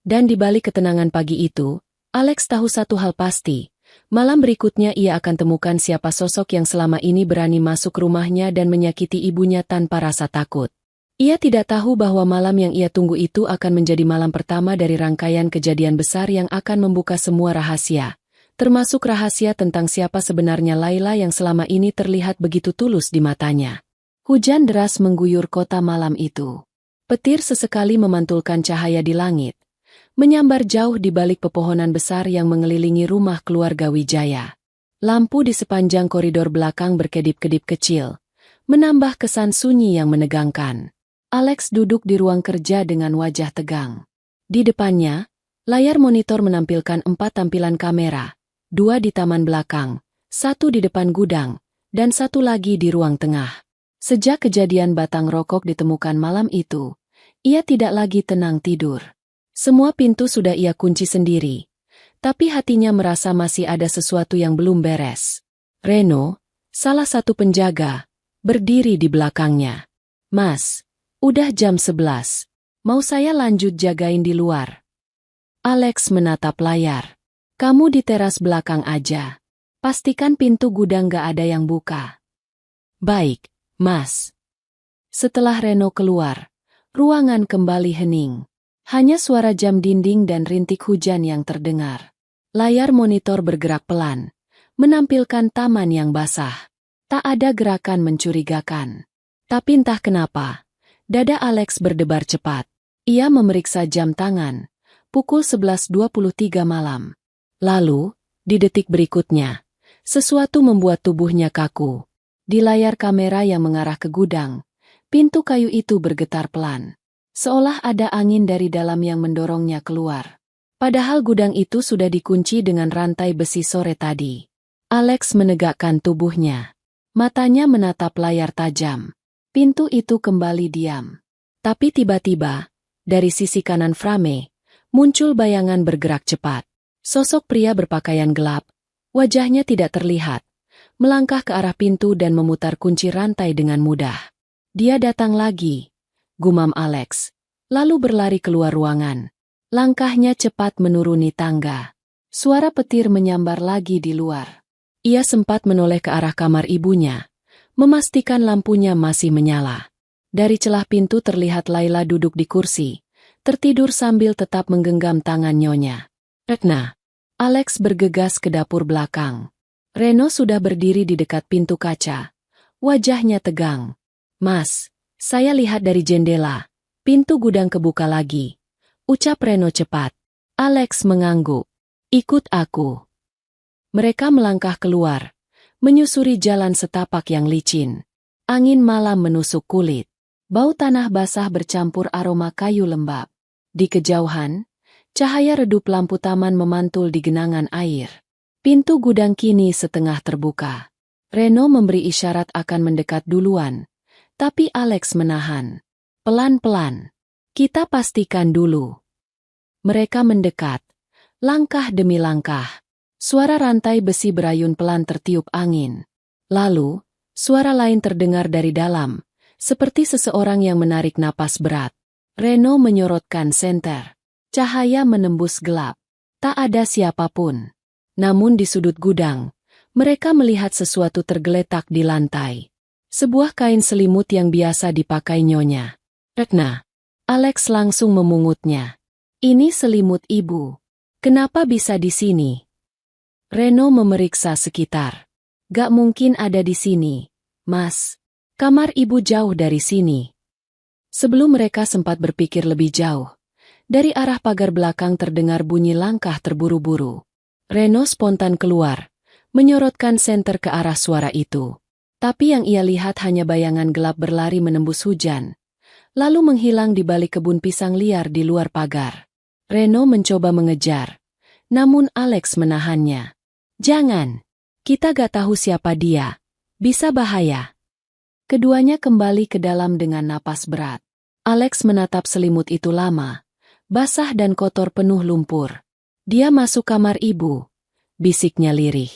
Dan di balik ketenangan pagi itu, Alex tahu satu hal pasti. Malam berikutnya ia akan temukan siapa sosok yang selama ini berani masuk rumahnya dan menyakiti ibunya tanpa rasa takut. Ia tidak tahu bahwa malam yang ia tunggu itu akan menjadi malam pertama dari rangkaian kejadian besar yang akan membuka semua rahasia, termasuk rahasia tentang siapa sebenarnya Laila yang selama ini terlihat begitu tulus di matanya. Hujan deras mengguyur kota malam itu. Petir sesekali memantulkan cahaya di langit, menyambar jauh di balik pepohonan besar yang mengelilingi rumah keluarga Wijaya. Lampu di sepanjang koridor belakang berkedip-kedip kecil, menambah kesan sunyi yang menegangkan. Alex duduk di ruang kerja dengan wajah tegang. Di depannya, Layar monitor menampilkan 4 tampilan kamera, 2 di taman belakang, 1 di depan gudang, dan 1 lagi di ruang tengah. Sejak kejadian batang rokok ditemukan malam itu, ia tidak lagi tenang tidur. Semua pintu sudah ia kunci sendiri, tapi hatinya merasa masih ada sesuatu yang belum beres. Reno, salah satu penjaga, berdiri di belakangnya. "Mas, udah jam 11. Mau saya lanjut jagain di luar?" Alex menatap layar. "Kamu di teras belakang aja. Pastikan pintu gudang gak ada yang buka." "Baik, Mas." Setelah Reno keluar, ruangan kembali hening. Hanya suara jam dinding dan rintik hujan yang terdengar. Layar monitor bergerak pelan, menampilkan taman yang basah. Tak ada gerakan mencurigakan. Tapi entah kenapa, dada Alex berdebar cepat. Ia memeriksa jam tangan, pukul 11.23 malam. Lalu, di detik berikutnya, sesuatu membuat tubuhnya kaku. Di layar kamera yang mengarah ke gudang, pintu kayu itu bergetar pelan. Seolah ada angin dari dalam yang mendorongnya keluar. Padahal gudang itu sudah dikunci dengan rantai besi sore tadi. Alex menegakkan tubuhnya. Matanya menatap layar tajam. Pintu itu kembali diam. Tapi tiba-tiba, dari sisi kanan frame, muncul bayangan bergerak cepat. Sosok pria berpakaian gelap, wajahnya tidak terlihat, melangkah ke arah pintu dan memutar kunci rantai dengan mudah. "Dia datang lagi," gumam Alex, lalu berlari keluar ruangan. Langkahnya cepat menuruni tangga. Suara petir menyambar lagi di luar. Ia sempat menoleh ke arah kamar ibunya, memastikan lampunya masih menyala. Dari celah pintu terlihat Laila duduk di kursi, tertidur sambil tetap menggenggam tangan nyonya. "Retna." Alex bergegas ke dapur belakang. Reno sudah berdiri di dekat pintu kaca. Wajahnya tegang. "Mas, saya lihat dari jendela. Pintu gudang kebuka lagi," ucap Reno cepat. Alex mengangguk. "Ikut aku." Mereka melangkah keluar, menyusuri jalan setapak yang licin. Angin malam menusuk kulit. Bau tanah basah bercampur aroma kayu lembab. Di kejauhan, cahaya redup lampu taman memantul di genangan air. Pintu gudang kini setengah terbuka. Reno memberi isyarat akan mendekat duluan, tapi Alex menahan. "Pelan-pelan. Kita pastikan dulu." Mereka mendekat, langkah demi langkah. Suara rantai besi berayun pelan tertiup angin. Lalu, suara lain terdengar dari dalam, seperti seseorang yang menarik napas berat. Reno menyorotkan senter. Cahaya menembus gelap. Tak ada siapapun. Namun di sudut gudang, mereka melihat sesuatu tergeletak di lantai. Sebuah kain selimut yang biasa dipakai nyonya. "Retna." Alex langsung memungutnya. "Ini selimut ibu. Kenapa bisa di sini?" Reno memeriksa sekitar. "Gak mungkin ada di sini, Mas. Kamar ibu jauh dari sini." Sebelum mereka sempat berpikir lebih jauh, dari arah pagar belakang terdengar bunyi langkah terburu-buru. Reno spontan keluar, menyorotkan senter ke arah suara itu. Tapi yang ia lihat hanya bayangan gelap berlari menembus hujan, lalu menghilang di balik kebun pisang liar di luar pagar. Reno mencoba mengejar, namun Alex menahannya. "Jangan, kita gak tahu siapa dia. Bisa bahaya." Keduanya kembali ke dalam dengan napas berat. Alex menatap selimut itu lama, basah dan kotor penuh lumpur. "Dia masuk kamar ibu," bisiknya lirih.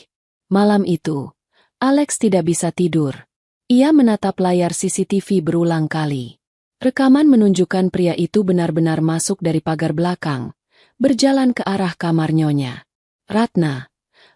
Malam itu, Alex tidak bisa tidur. Ia menatap layar CCTV berulang kali. Rekaman menunjukkan pria itu benar-benar masuk dari pagar belakang, berjalan ke arah kamar nyonya Ratna,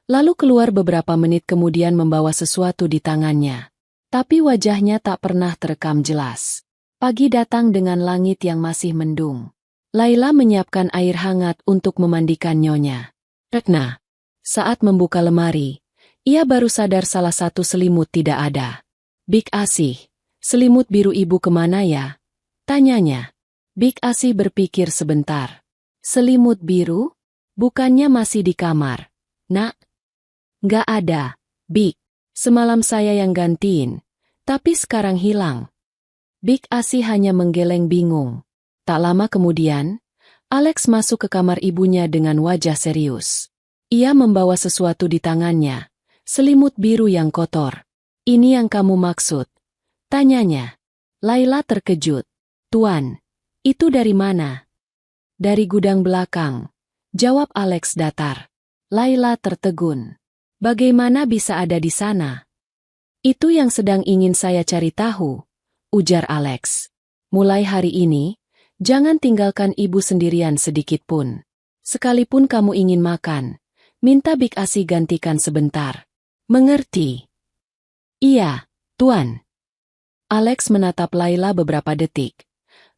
lalu keluar beberapa menit kemudian membawa sesuatu di tangannya. Tapi wajahnya tak pernah terekam jelas. Pagi datang dengan langit yang masih mendung. Laila menyiapkan air hangat untuk memandikan nyonya Retna. Saat membuka lemari, ia baru sadar salah satu selimut tidak ada. "Big Asih, selimut biru ibu kemana ya?" tanyanya. Big Asih berpikir sebentar. "Selimut biru? Bukannya masih di kamar, Nak?" "Nggak ada, Big. Semalam saya yang gantiin, tapi sekarang hilang." Big Asih hanya menggeleng bingung. Tak lama kemudian, Alex masuk ke kamar ibunya dengan wajah serius. Ia membawa sesuatu di tangannya, selimut biru yang kotor. "Ini yang kamu maksud?" tanyanya. Laila terkejut. "Tuan, itu dari mana?" "Dari gudang belakang," jawab Alex datar. Laila tertegun. "Bagaimana bisa ada di sana?" "Itu yang sedang ingin saya cari tahu," ujar Alex. "Mulai hari ini, jangan tinggalkan ibu sendirian sedikit pun. Sekalipun kamu ingin makan, minta Bik Asi gantikan sebentar. Mengerti?" "Iya, Tuan." Alex menatap Laila beberapa detik,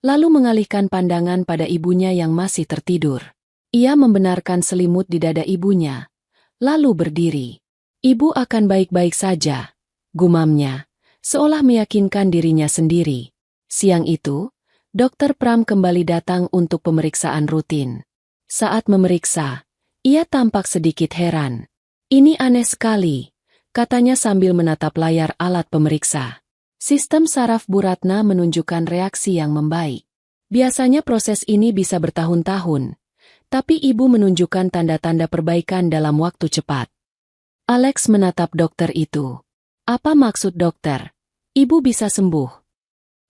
lalu mengalihkan pandangan pada ibunya yang masih tertidur. Ia membenarkan selimut di dada ibunya, lalu berdiri. "Ibu akan baik-baik saja," gumamnya, seolah meyakinkan dirinya sendiri. Siang itu, Dokter Pram kembali datang untuk pemeriksaan rutin. Saat memeriksa, ia tampak sedikit heran. "Ini aneh sekali," katanya sambil menatap layar alat pemeriksa. Sistem saraf Bu Ratna menunjukkan reaksi yang membaik. Biasanya proses ini bisa bertahun-tahun, tapi ibu menunjukkan tanda-tanda perbaikan dalam waktu cepat. Alex menatap dokter itu. "Apa maksud dokter? Ibu bisa sembuh?"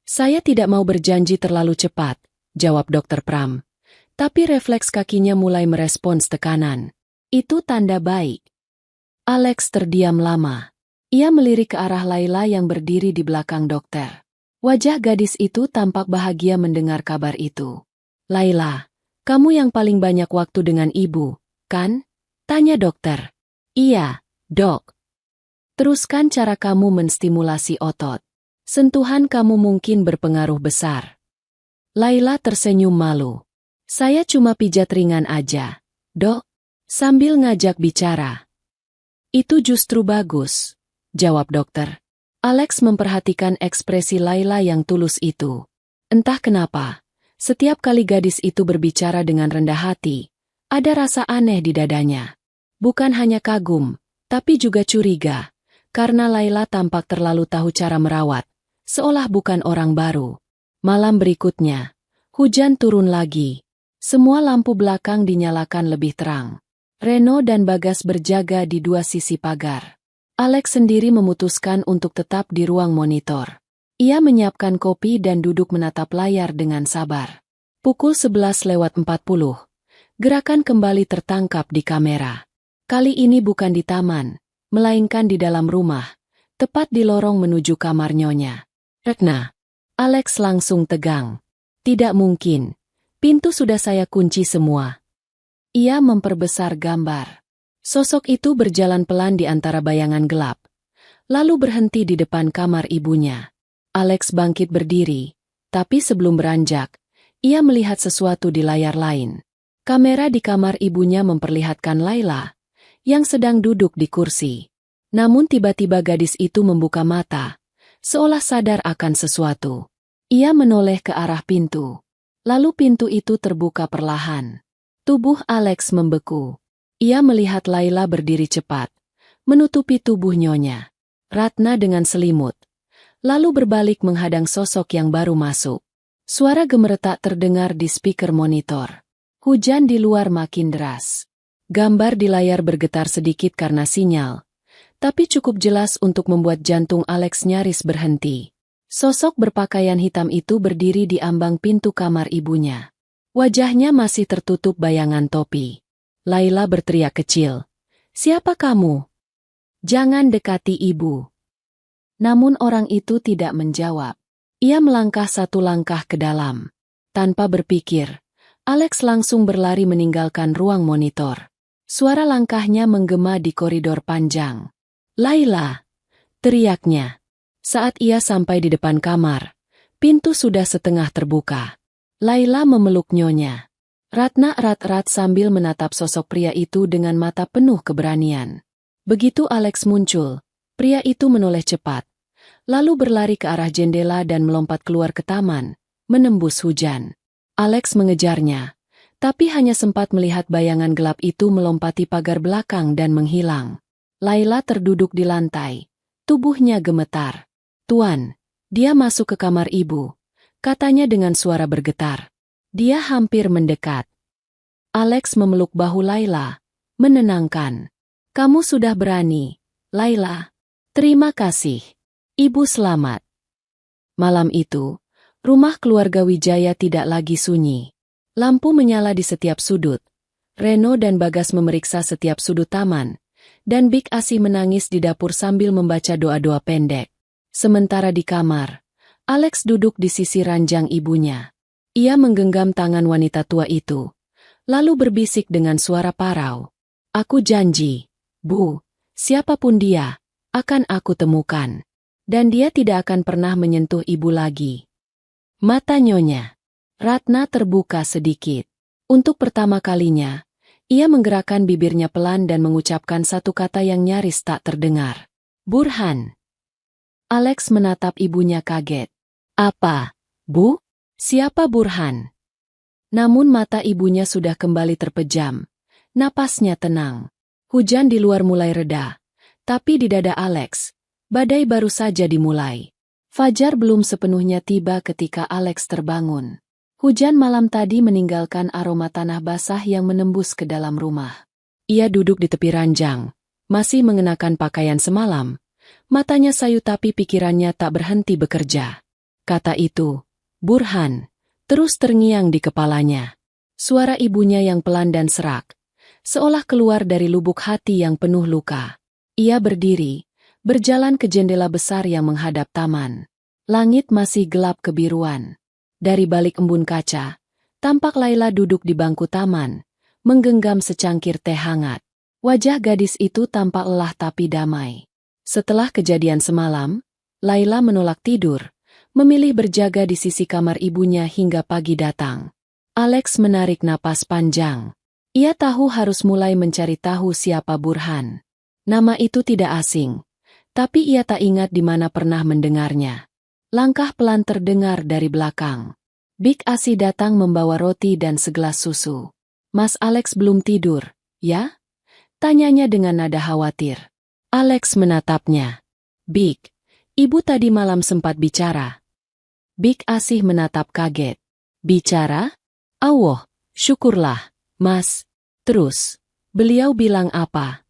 "Saya tidak mau berjanji terlalu cepat," jawab Dokter Pram. Tapi refleks kakinya mulai merespons tekanan. "Itu tanda baik." Alex terdiam lama. Ia melirik ke arah Laila yang berdiri di belakang dokter. Wajah gadis itu tampak bahagia mendengar kabar itu. "Laila, kamu yang paling banyak waktu dengan ibu, kan?" tanya dokter. "Iya, dok." "Teruskan cara kamu menstimulasi otot. Sentuhan kamu mungkin berpengaruh besar." Laila tersenyum malu. "Saya cuma pijat ringan aja, dok," sambil ngajak bicara. "Itu justru bagus," jawab dokter. Alex memperhatikan ekspresi Laila yang tulus itu. Entah kenapa, setiap kali gadis itu berbicara dengan rendah hati, ada rasa aneh di dadanya. Bukan hanya kagum, tapi juga curiga, karena Laila tampak terlalu tahu cara merawat, seolah bukan orang baru. Malam berikutnya, hujan turun lagi. Semua lampu belakang dinyalakan lebih terang. Reno dan Bagas berjaga di dua sisi pagar. Alex sendiri memutuskan untuk tetap di ruang monitor. Ia menyiapkan kopi dan duduk menatap layar dengan sabar. Pukul 11:40. Gerakan kembali tertangkap di kamera. Kali ini bukan di taman, melainkan di dalam rumah, tepat di lorong menuju kamar Nyonya Retna. Alex langsung tegang. "Tidak mungkin. Pintu sudah saya kunci semua." Ia memperbesar gambar. Sosok itu berjalan pelan di antara bayangan gelap, lalu berhenti di depan kamar ibunya. Alex bangkit berdiri, tapi sebelum beranjak, ia melihat sesuatu di layar lain. Kamera di kamar ibunya memperlihatkan Laila, yang sedang duduk di kursi. Namun tiba-tiba gadis itu membuka mata, seolah sadar akan sesuatu. Ia menoleh ke arah pintu. Lalu pintu itu terbuka perlahan. Tubuh Alex membeku. Ia melihat Laila berdiri cepat, menutupi tubuh Nyonya Ratna dengan selimut, lalu berbalik menghadang sosok yang baru masuk. Suara gemeretak terdengar di speaker monitor. Hujan di luar makin deras. Gambar di layar bergetar sedikit karena sinyal, tapi cukup jelas untuk membuat jantung Alex nyaris berhenti. Sosok berpakaian hitam itu berdiri di ambang pintu kamar ibunya. Wajahnya masih tertutup bayangan topi. Laila berteriak kecil, "Siapa kamu? Jangan dekati ibu." Namun orang itu tidak menjawab. Ia melangkah satu langkah ke dalam. Tanpa berpikir, Alex langsung berlari meninggalkan ruang monitor. Suara langkahnya menggema di koridor panjang. "Laila!" teriaknya. Saat ia sampai di depan kamar, pintu sudah setengah terbuka. Laila memeluk Nyonya Ratna erat-erat sambil menatap sosok pria itu dengan mata penuh keberanian. Begitu Alex muncul, pria itu menoleh cepat, lalu berlari ke arah jendela dan melompat keluar ke taman, menembus hujan. Alex mengejarnya, tapi hanya sempat melihat bayangan gelap itu melompati pagar belakang dan menghilang. Laila terduduk di lantai, tubuhnya gemetar. "Tuan, dia masuk ke kamar ibu," katanya dengan suara bergetar. Dia hampir mendekat. Alex memeluk bahu Laila, menenangkan. Kamu sudah berani, Laila. Terima kasih. Ibu selamat. Malam itu, rumah keluarga Wijaya tidak lagi sunyi. Lampu menyala di setiap sudut. Reno dan Bagas memeriksa setiap sudut taman, dan Big Asi menangis di dapur sambil membaca doa-doa pendek. Sementara di kamar, Alex duduk di sisi ranjang ibunya. Ia menggenggam tangan wanita tua itu, lalu berbisik dengan suara parau. Aku janji, Bu, siapapun dia, akan aku temukan. Dan dia tidak akan pernah menyentuh ibu lagi. Mata Nyonya Ratna terbuka sedikit. Untuk pertama kalinya, ia menggerakkan bibirnya pelan dan mengucapkan satu kata yang nyaris tak terdengar. Burhan. Alex menatap ibunya kaget. Apa, Bu? Siapa Burhan? Namun mata ibunya sudah kembali terpejam. Napasnya tenang. Hujan di luar mulai reda. Tapi di dada Alex, badai baru saja dimulai. Fajar belum sepenuhnya tiba ketika Alex terbangun. Hujan malam tadi meninggalkan aroma tanah basah yang menembus ke dalam rumah. Ia duduk di tepi ranjang, masih mengenakan pakaian semalam. Matanya sayu tapi pikirannya tak berhenti bekerja. Kata itu, Burhan, terus terngiang di kepalanya. Suara ibunya yang pelan dan serak, seolah keluar dari lubuk hati yang penuh luka. Ia berdiri, berjalan ke jendela besar yang menghadap taman. Langit masih gelap kebiruan. Dari balik embun kaca, tampak Laila duduk di bangku taman, menggenggam secangkir teh hangat. Wajah gadis itu tampak lelah tapi damai. Setelah kejadian semalam, Laila menolak tidur, memilih berjaga di sisi kamar ibunya hingga pagi datang. Alex menarik napas panjang. Ia tahu harus mulai mencari tahu siapa Burhan. Nama itu tidak asing. Tapi ia tak ingat di mana pernah mendengarnya. Langkah pelan terdengar dari belakang. Big Asi datang membawa roti dan segelas susu. Mas Alex belum tidur, ya? Tanyanya dengan nada khawatir. Alex menatapnya. Big, ibu tadi malam sempat bicara. Big Asi menatap kaget. Bicara? Allah, syukurlah, Mas. Terus, beliau bilang apa?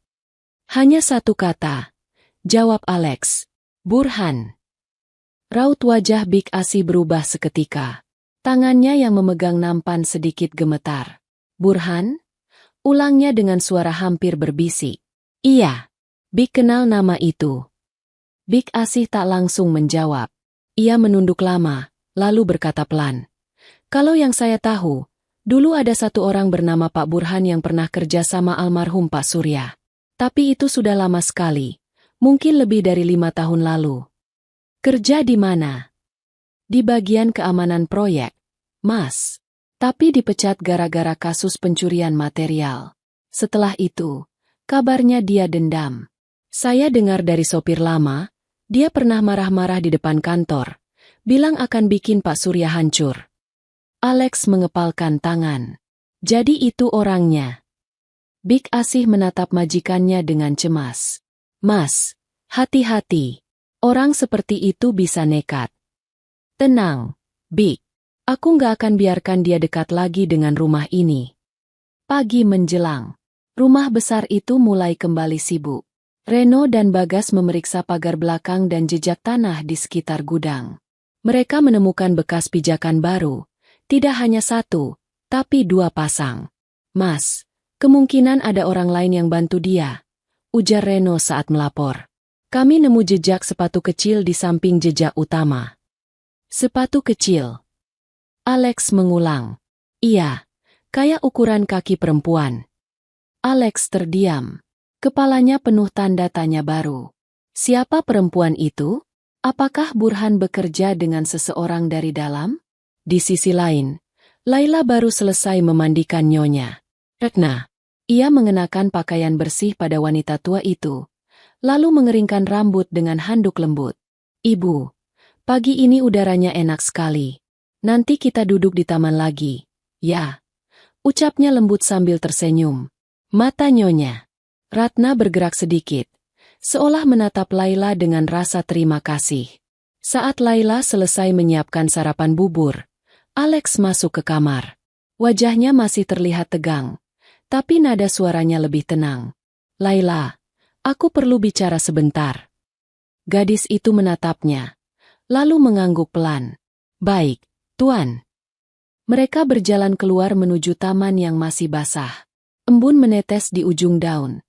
Hanya satu kata. Jawab Alex. Burhan. Raut wajah Big Asi berubah seketika. Tangannya yang memegang nampan sedikit gemetar. Burhan? Ulangnya dengan suara hampir berbisik. Iya. Big kenal nama itu. Big Asi tak langsung menjawab. Ia menunduk lama, lalu berkata pelan. Kalau yang saya tahu, dulu ada satu orang bernama Pak Burhan yang pernah kerja sama almarhum Pak Surya. Tapi itu sudah lama sekali. Mungkin lebih dari 5 tahun lalu. Kerja di mana? Di bagian keamanan proyek, Mas. Tapi dipecat gara-gara kasus pencurian material. Setelah itu, kabarnya dia dendam. Saya dengar dari sopir lama, dia pernah marah-marah di depan kantor. Bilang akan bikin Pak Surya hancur. Alex mengepalkan tangan. Jadi itu orangnya. Big Asi menatap majikannya dengan cemas. Mas, hati-hati. Orang seperti itu bisa nekat. Tenang, Big. Aku nggak akan biarkan dia dekat lagi dengan rumah ini. Pagi menjelang. Rumah besar itu mulai kembali sibuk. Reno dan Bagas memeriksa pagar belakang dan jejak tanah di sekitar gudang. Mereka menemukan bekas pijakan baru. Tidak hanya satu, tapi 2 pasang. Mas, kemungkinan ada orang lain yang bantu dia, ujar Reno saat melapor. Kami nemu jejak sepatu kecil di samping jejak utama. Sepatu kecil. Alex mengulang. Iya, kayak ukuran kaki perempuan. Alex terdiam. Kepalanya penuh tanda tanya baru. Siapa perempuan itu? Apakah Burhan bekerja dengan seseorang dari dalam? Di sisi lain, Laila baru selesai memandikan Nyonya Ratna. Ia mengenakan pakaian bersih pada wanita tua itu, lalu mengeringkan rambut dengan handuk lembut. Ibu, pagi ini udaranya enak sekali. Nanti kita duduk di taman lagi. Ya, ucapnya lembut sambil tersenyum. Mata Nyonya Ratna bergerak sedikit, seolah menatap Laila dengan rasa terima kasih. Saat Laila selesai menyiapkan sarapan bubur, Alex masuk ke kamar. Wajahnya masih terlihat tegang, tapi nada suaranya lebih tenang. Laila, aku perlu bicara sebentar. Gadis itu menatapnya, lalu mengangguk pelan. Baik, Tuan. Mereka berjalan keluar menuju taman yang masih basah. Embun menetes di ujung daun,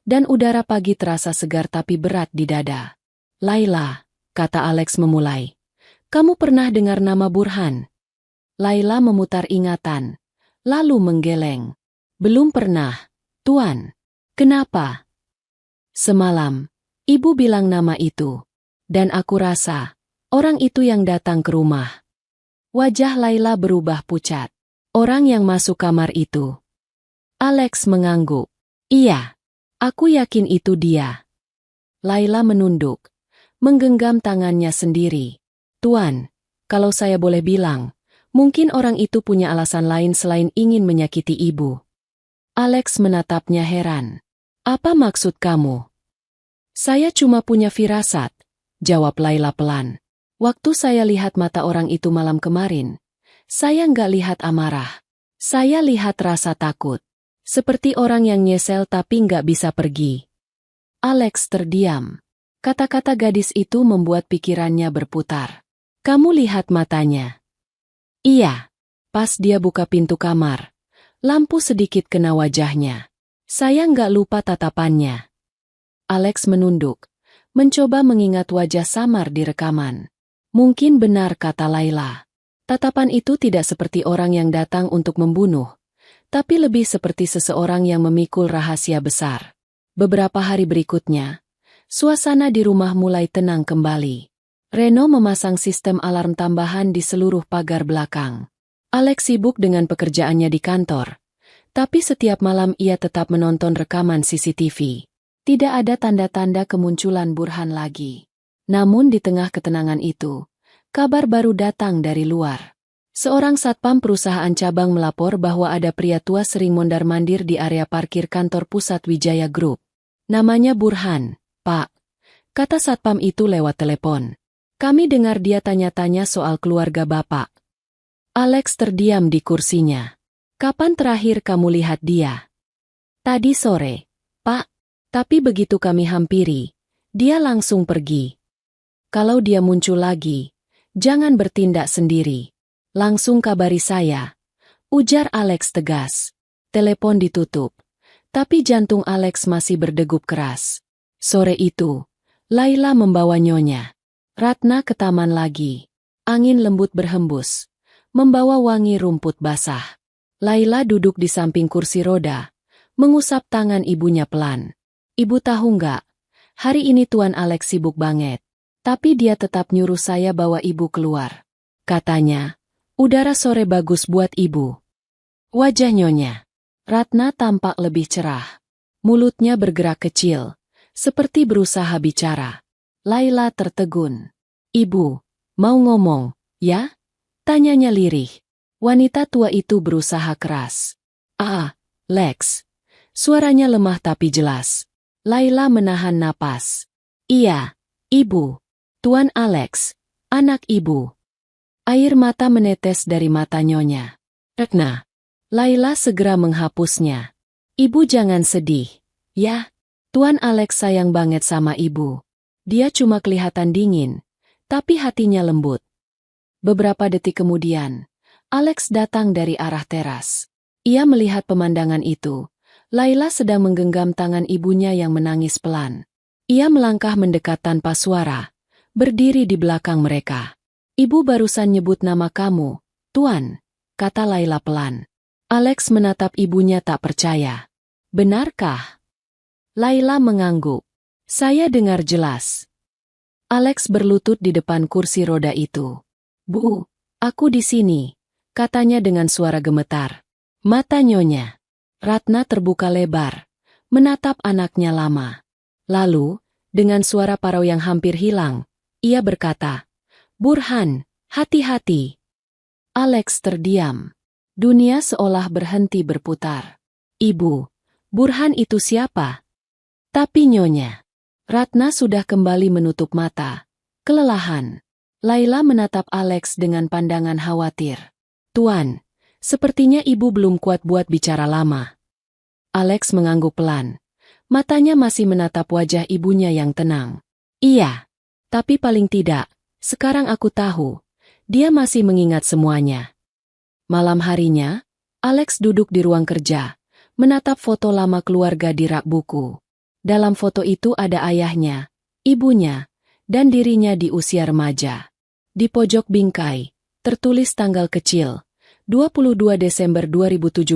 dan udara pagi terasa segar tapi berat di dada. Laila, kata Alex memulai. Kamu pernah dengar nama Burhan? Laila memutar ingatan, lalu menggeleng. Belum pernah, Tuan. Kenapa? Semalam, Ibu bilang nama itu. Dan aku rasa, orang itu yang datang ke rumah. Wajah Laila berubah pucat. Orang yang masuk kamar itu. Alex mengangguk. Iya, aku yakin itu dia. Laila menunduk, menggenggam tangannya sendiri. Tuan, kalau saya boleh bilang, mungkin orang itu punya alasan lain selain ingin menyakiti ibu. Alex menatapnya heran. Apa maksud kamu? Saya cuma punya firasat, jawab Laila pelan. Waktu saya lihat mata orang itu malam kemarin, saya nggak lihat amarah. Saya lihat rasa takut. Seperti orang yang nyesel tapi nggak bisa pergi. Alex terdiam. Kata-kata gadis itu membuat pikirannya berputar. Kamu lihat matanya? Iya. Pas dia buka pintu kamar, lampu sedikit kena wajahnya. Saya nggak lupa tatapannya. Alex menunduk, mencoba mengingat wajah samar di rekaman. Mungkin benar kata Laila. Tatapan itu tidak seperti orang yang datang untuk membunuh, tapi lebih seperti seseorang yang memikul rahasia besar. Beberapa hari berikutnya, suasana di rumah mulai tenang kembali. Reno memasang sistem alarm tambahan di seluruh pagar belakang. Alex sibuk dengan pekerjaannya di kantor, tapi setiap malam ia tetap menonton rekaman CCTV. Tidak ada tanda-tanda kemunculan Burhan lagi. Namun di tengah ketenangan itu, kabar baru datang dari luar. Seorang satpam perusahaan cabang melapor bahwa ada pria tua sering mondar-mandir di area parkir kantor pusat Wijaya Group. Namanya Burhan, Pak. Kata satpam itu lewat telepon. Kami dengar dia tanya-tanya soal keluarga Bapak. Alex terdiam di kursinya. Kapan terakhir kamu lihat dia? Tadi sore, Pak. Tapi begitu kami hampiri, dia langsung pergi. Kalau dia muncul lagi, jangan bertindak sendiri. Langsung kabari saya, ujar Alex tegas. Telepon ditutup, tapi jantung Alex masih berdegup keras. Sore itu, Laila membawa nyonya Ratna ke taman lagi. Angin lembut berhembus, membawa wangi rumput basah. Laila duduk di samping kursi roda, mengusap tangan ibunya pelan. Ibu tahu nggak, hari ini Tuan Alex sibuk banget, tapi dia tetap nyuruh saya bawa ibu keluar. Katanya, udara sore bagus buat ibu. Wajah nyonya Ratna tampak lebih cerah. Mulutnya bergerak kecil, seperti berusaha bicara. Laila tertegun. Ibu, mau ngomong, ya? Tanyanya lirih. Wanita tua itu berusaha keras. Lex. Suaranya lemah tapi jelas. Laila menahan napas. Iya, ibu. Tuan Alex, anak ibu. Air mata menetes dari mata nyonya Ratna. Laila segera menghapusnya. Ibu jangan sedih, ya. Tuan Alex sayang banget sama ibu. Dia cuma kelihatan dingin, tapi hatinya lembut. Beberapa detik kemudian, Alex datang dari arah teras. Ia melihat pemandangan itu. Laila sedang menggenggam tangan ibunya yang menangis pelan. Ia melangkah mendekat tanpa suara, berdiri di belakang mereka. Ibu barusan nyebut nama kamu, Tuan, kata Laila pelan. Alex menatap ibunya tak percaya. Benarkah? Laila mengangguk. Saya dengar jelas. Alex berlutut di depan kursi roda itu. Bu, aku di sini, katanya dengan suara gemetar. Mata nyonya Ratna terbuka lebar, menatap anaknya lama. Lalu, dengan suara parau yang hampir hilang, ia berkata, Burhan, hati-hati. Alex terdiam. Dunia seolah berhenti berputar. Ibu, Burhan itu siapa? Tapi nyonya Ratna sudah kembali menutup mata. Kelelahan. Laila menatap Alex dengan pandangan khawatir. Tuan, sepertinya ibu belum kuat buat bicara lama. Alex mengangguk pelan. Matanya masih menatap wajah ibunya yang tenang. Iya, tapi paling tidak, sekarang aku tahu, dia masih mengingat semuanya. Malam harinya, Alex duduk di ruang kerja, menatap foto lama keluarga di rak buku. Dalam foto itu ada ayahnya, ibunya, dan dirinya di usia remaja. Di pojok bingkai, tertulis tanggal kecil, 22 Desember 2017,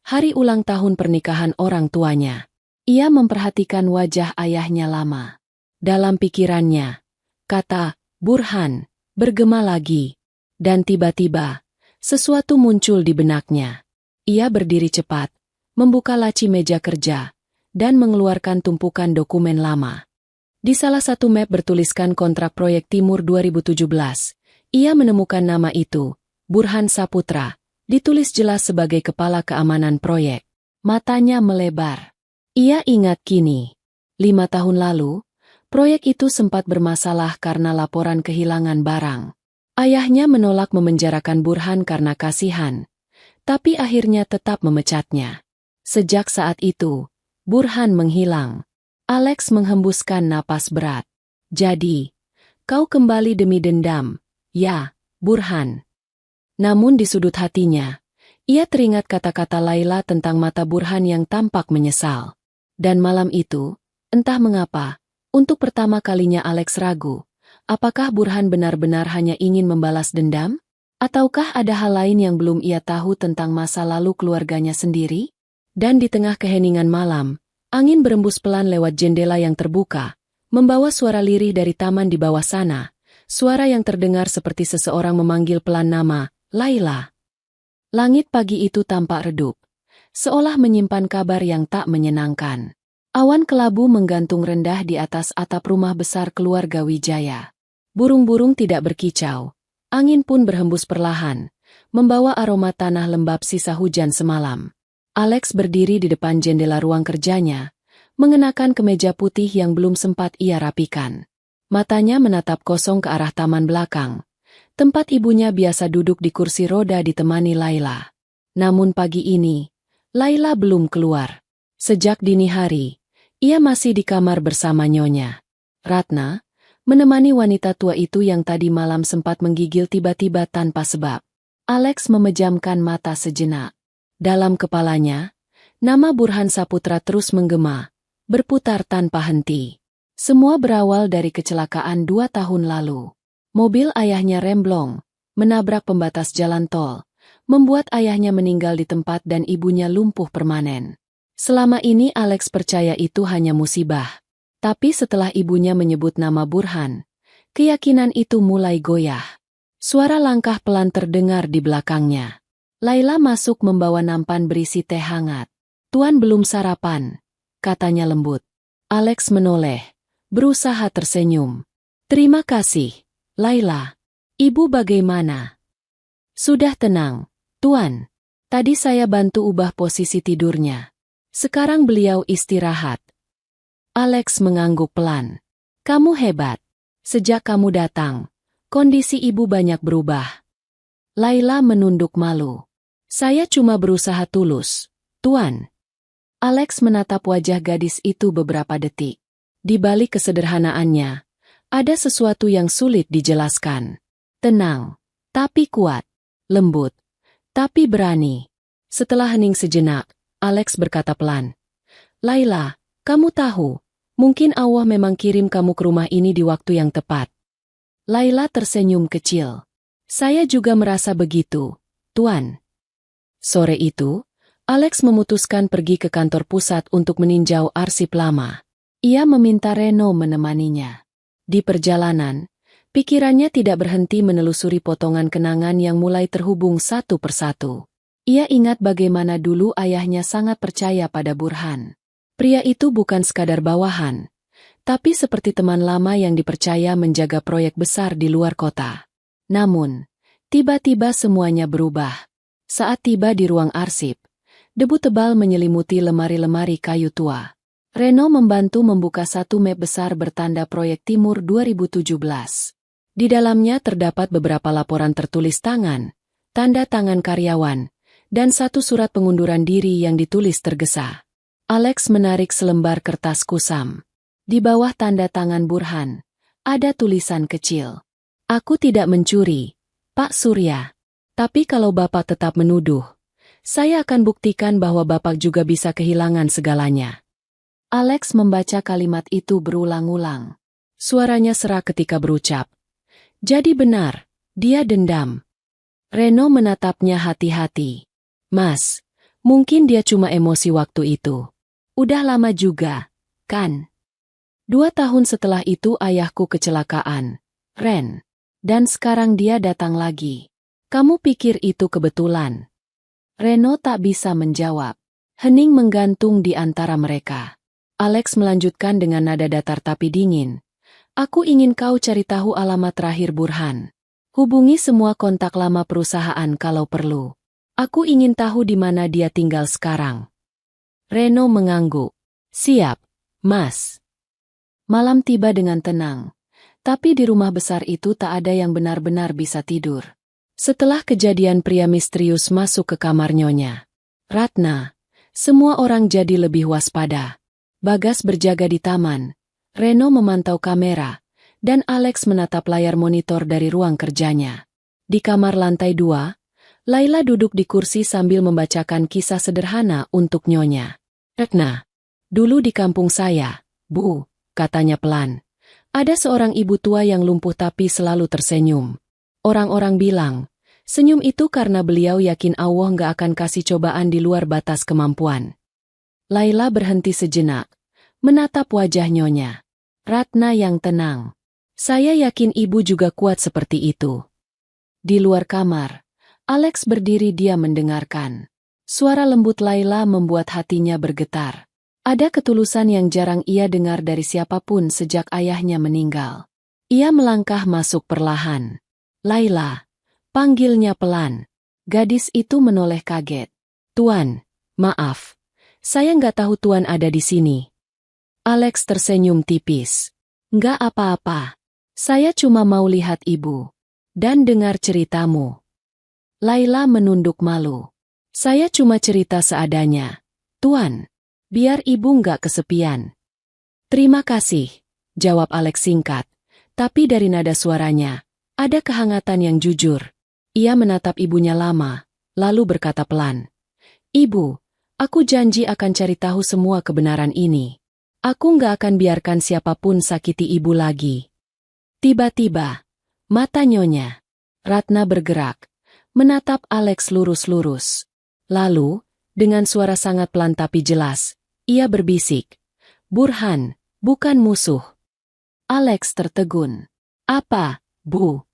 hari ulang tahun pernikahan orang tuanya. Ia memperhatikan wajah ayahnya lama. Dalam pikirannya, kata Burhan bergema lagi. Dan tiba-tiba, sesuatu muncul di benaknya. Ia berdiri cepat, membuka laci meja kerja, dan mengeluarkan tumpukan dokumen lama. Di salah satu map bertuliskan kontrak proyek Timur 2017. Ia menemukan nama itu, Burhan Saputra, ditulis jelas sebagai kepala keamanan proyek. Matanya melebar. Ia ingat kini, 5 tahun lalu, proyek itu sempat bermasalah karena laporan kehilangan barang. Ayahnya menolak memenjarakan Burhan karena kasihan, tapi akhirnya tetap memecatnya. Sejak saat itu, Burhan menghilang. Alex menghembuskan napas berat. Jadi, kau kembali demi dendam, ya, Burhan. Namun di sudut hatinya, ia teringat kata-kata Laila tentang mata Burhan yang tampak menyesal. Dan malam itu, entah mengapa, untuk pertama kalinya Alex ragu, apakah Burhan benar-benar hanya ingin membalas dendam? Ataukah ada hal lain yang belum ia tahu tentang masa lalu keluarganya sendiri? Dan di tengah keheningan malam, angin berembus pelan lewat jendela yang terbuka, membawa suara lirih dari taman di bawah sana, suara yang terdengar seperti seseorang memanggil pelan nama, Laila. Langit pagi itu tampak redup, seolah menyimpan kabar yang tak menyenangkan. Awan kelabu menggantung rendah di atas atap rumah besar keluarga Wijaya. Burung-burung tidak berkicau, angin pun berhembus perlahan, membawa aroma tanah lembab sisa hujan semalam. Alex berdiri di depan jendela ruang kerjanya, mengenakan kemeja putih yang belum sempat ia rapikan. Matanya menatap kosong ke arah taman belakang, tempat ibunya biasa duduk di kursi roda ditemani Laila. Namun pagi ini, Laila belum keluar. Sejak dini hari, ia masih di kamar bersama Nyonya Ratna, menemani wanita tua itu yang tadi malam sempat menggigil tiba-tiba tanpa sebab. Alex memejamkan mata sejenak. Dalam kepalanya, nama Burhan Saputra terus menggema, berputar tanpa henti. Semua berawal dari kecelakaan 2 tahun lalu. Mobil ayahnya remblong, menabrak pembatas jalan tol, membuat ayahnya meninggal di tempat dan ibunya lumpuh permanen. Selama ini Alex percaya itu hanya musibah. Tapi setelah ibunya menyebut nama Burhan, keyakinan itu mulai goyah. Suara langkah pelan terdengar di belakangnya. Laila masuk membawa nampan berisi teh hangat. "Tuan belum sarapan," katanya lembut. Alex menoleh, berusaha tersenyum. "Terima kasih, Laila. Ibu bagaimana?" "Sudah tenang, Tuan. Tadi saya bantu ubah posisi tidurnya. Sekarang beliau istirahat." Alex mengangguk pelan. "Kamu hebat. Sejak kamu datang, kondisi ibu banyak berubah." Laila menunduk malu. "Saya cuma berusaha tulus, Tuan." Alex menatap wajah gadis itu beberapa detik. Di balik kesederhanaannya, ada sesuatu yang sulit dijelaskan. Tenang, tapi kuat. Lembut, tapi berani. Setelah hening sejenak, Alex berkata pelan, "Laila, kamu tahu, mungkin Allah memang kirim kamu ke rumah ini di waktu yang tepat." Laila tersenyum kecil. "Saya juga merasa begitu, Tuan." Sore itu, Alex memutuskan pergi ke kantor pusat untuk meninjau arsip lama. Ia meminta Reno menemaninya. Di perjalanan, pikirannya tidak berhenti menelusuri potongan kenangan yang mulai terhubung satu persatu. Ia ingat bagaimana dulu ayahnya sangat percaya pada Burhan. Pria itu bukan sekadar bawahan, tapi seperti teman lama yang dipercaya menjaga proyek besar di luar kota. Namun, tiba-tiba semuanya berubah. Saat tiba di ruang arsip, debu tebal menyelimuti lemari-lemari kayu tua. Reno membantu membuka satu map besar bertanda Proyek Timur 2017. Di dalamnya terdapat beberapa laporan tertulis tangan, tanda tangan karyawan, dan satu surat pengunduran diri yang ditulis tergesa. Alex menarik selembar kertas kusam. Di bawah tanda tangan Burhan, ada tulisan kecil. Aku tidak mencuri, Pak Surya. Tapi kalau Bapak tetap menuduh, saya akan buktikan bahwa Bapak juga bisa kehilangan segalanya. Alex membaca kalimat itu berulang-ulang. Suaranya serak ketika berucap. Jadi benar, dia dendam. Reno menatapnya hati-hati. Mas, mungkin dia cuma emosi waktu itu. Udah lama juga, kan? 2 tahun setelah itu ayahku kecelakaan, Ren. Dan sekarang dia datang lagi. Kamu pikir itu kebetulan? Reno tak bisa menjawab. Hening menggantung di antara mereka. Alex melanjutkan dengan nada datar tapi dingin. Aku ingin kau cari tahu alamat terakhir Burhan. Hubungi semua kontak lama perusahaan kalau perlu. Aku ingin tahu di mana dia tinggal sekarang. Reno mengangguk. Siap, Mas. Malam tiba dengan tenang. Tapi di rumah besar itu tak ada yang benar-benar bisa tidur. Setelah kejadian pria misterius masuk ke kamar Nyonya Ratna, semua orang jadi lebih waspada. Bagas berjaga di taman, Reno memantau kamera, dan Alex menatap layar monitor dari ruang kerjanya. Di kamar lantai 2, Laila duduk di kursi sambil membacakan kisah sederhana untuk Nyonya Ratna. Dulu di kampung saya, Bu, katanya pelan. Ada seorang ibu tua yang lumpuh tapi selalu tersenyum. Orang-orang bilang, senyum itu karena beliau yakin Allah nggak akan kasih cobaan di luar batas kemampuan. Laila berhenti sejenak, menatap wajah Nyonya Ratna yang tenang. Saya yakin ibu juga kuat seperti itu. Di luar kamar, Alex berdiri diam mendengarkan. Suara lembut Laila membuat hatinya bergetar. Ada ketulusan yang jarang ia dengar dari siapapun sejak ayahnya meninggal. Ia melangkah masuk perlahan. Laila, panggilnya pelan. Gadis itu menoleh kaget. Tuan, maaf. Saya nggak tahu Tuan ada di sini. Alex tersenyum tipis. Nggak apa-apa. Saya cuma mau lihat ibu. Dan dengar ceritamu. Laila menunduk malu. Saya cuma cerita seadanya. Tuan, biar ibu nggak kesepian. Terima kasih, jawab Alex singkat. Tapi dari nada suaranya, ada kehangatan yang jujur. Ia menatap ibunya lama, lalu berkata pelan. Ibu, aku janji akan cari tahu semua kebenaran ini. Aku nggak akan biarkan siapapun sakiti ibu lagi. Tiba-tiba, mata Nyonya Ratna bergerak, menatap Alex lurus-lurus. Lalu, dengan suara sangat pelan tapi jelas, ia berbisik. Burhan, bukan musuh. Alex tertegun. Apa, Bu?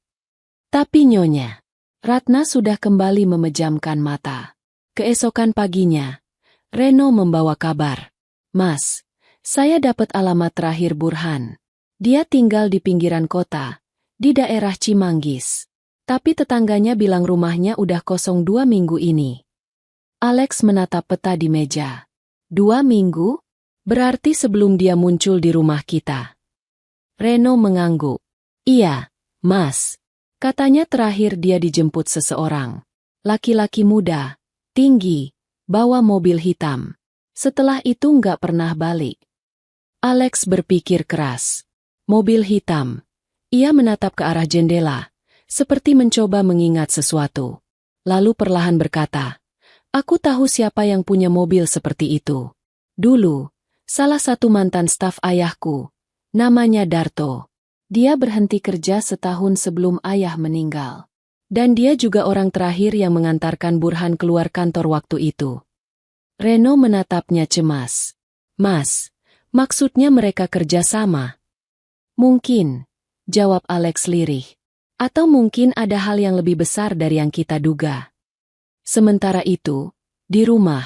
Tapi Nyonya Ratna sudah kembali memejamkan mata. Keesokan paginya, Reno membawa kabar. Mas, saya dapat alamat terakhir Burhan. Dia tinggal di pinggiran kota, di daerah Cimanggis. Tapi tetangganya bilang rumahnya udah kosong 2 minggu ini. Alex menatap peta di meja. 2 minggu? Berarti sebelum dia muncul di rumah kita. Reno mengangguk. Iya, Mas. Katanya terakhir dia dijemput seseorang. Laki-laki muda, tinggi, bawa mobil hitam. Setelah itu nggak pernah balik. Alex berpikir keras. Mobil hitam. Ia menatap ke arah jendela, seperti mencoba mengingat sesuatu. Lalu perlahan berkata, aku tahu siapa yang punya mobil seperti itu. Dulu, salah satu mantan staf ayahku, namanya Darto. Dia berhenti kerja setahun sebelum ayah meninggal. Dan dia juga orang terakhir yang mengantarkan Burhan keluar kantor waktu itu. Reno menatapnya cemas. Mas, maksudnya mereka kerja sama? Mungkin, jawab Alex lirih. Atau mungkin ada hal yang lebih besar dari yang kita duga. Sementara itu, di rumah,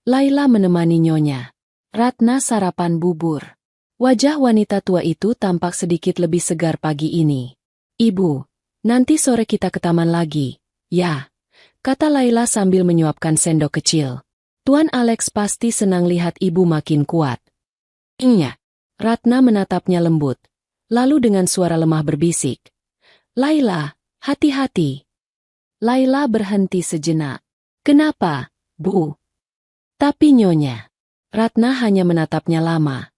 Laila menemani Nyonya Ratna sarapan bubur. Wajah wanita tua itu tampak sedikit lebih segar pagi ini. Ibu, nanti sore kita ke taman lagi, ya, kata Laila sambil menyuapkan sendok kecil. Tuan Alex pasti senang lihat ibu makin kuat. Iya. Ratna menatapnya lembut. Lalu dengan suara lemah berbisik. Laila, hati-hati. Laila berhenti sejenak. Kenapa, Bu? Tapi Nyonya. Ratna hanya menatapnya lama.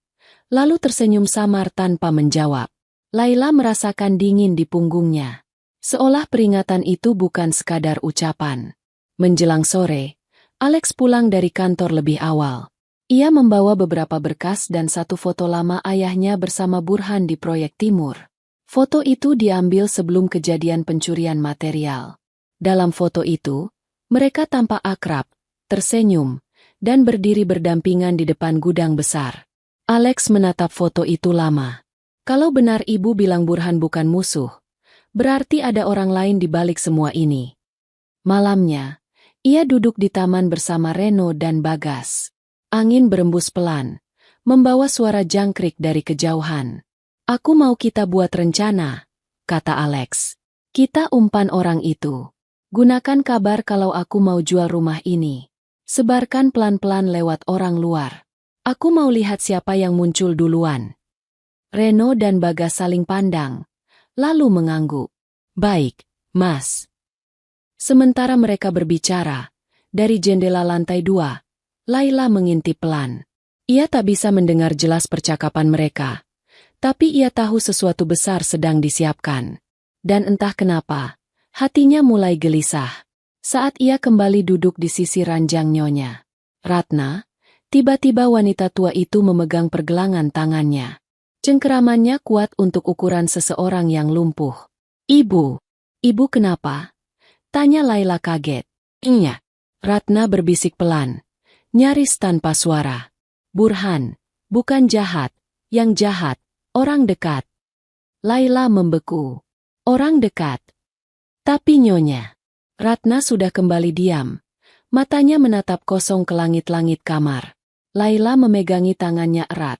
Lalu tersenyum samar tanpa menjawab. Laila merasakan dingin di punggungnya. Seolah peringatan itu bukan sekadar ucapan. Menjelang sore, Alex pulang dari kantor lebih awal. Ia membawa beberapa berkas dan satu foto lama ayahnya bersama Burhan di proyek Timur. Foto itu diambil sebelum kejadian pencurian material. Dalam foto itu, mereka tampak akrab, tersenyum, dan berdiri berdampingan di depan gudang besar. Alex menatap foto itu lama. Kalau benar ibu bilang Burhan bukan musuh, berarti ada orang lain di balik semua ini. Malamnya, ia duduk di taman bersama Reno dan Bagas. Angin berembus pelan, membawa suara jangkrik dari kejauhan. Aku mau kita buat rencana, kata Alex. Kita umpan orang itu. Gunakan kabar kalau aku mau jual rumah ini. Sebarkan pelan-pelan lewat orang luar. Aku mau lihat siapa yang muncul duluan. Reno dan Bagas saling pandang, lalu mengangguk. Baik, Mas. Sementara mereka berbicara, dari jendela lantai 2, Laila mengintip pelan. Ia tak bisa mendengar jelas percakapan mereka, tapi ia tahu sesuatu besar sedang disiapkan. Dan entah kenapa, hatinya mulai gelisah. Saat ia kembali duduk di sisi ranjang Nyonya Ratna, tiba-tiba wanita tua itu memegang pergelangan tangannya. Cengkeramannya kuat untuk ukuran seseorang yang lumpuh. Ibu kenapa? Tanya Laila kaget. Iya. Ratna berbisik pelan, nyaris tanpa suara. Burhan, bukan jahat, yang jahat, orang dekat. Laila membeku. Orang dekat. Tapi Nyonya Ratna sudah kembali diam. Matanya menatap kosong ke langit-langit kamar. Laila memegangi tangannya erat.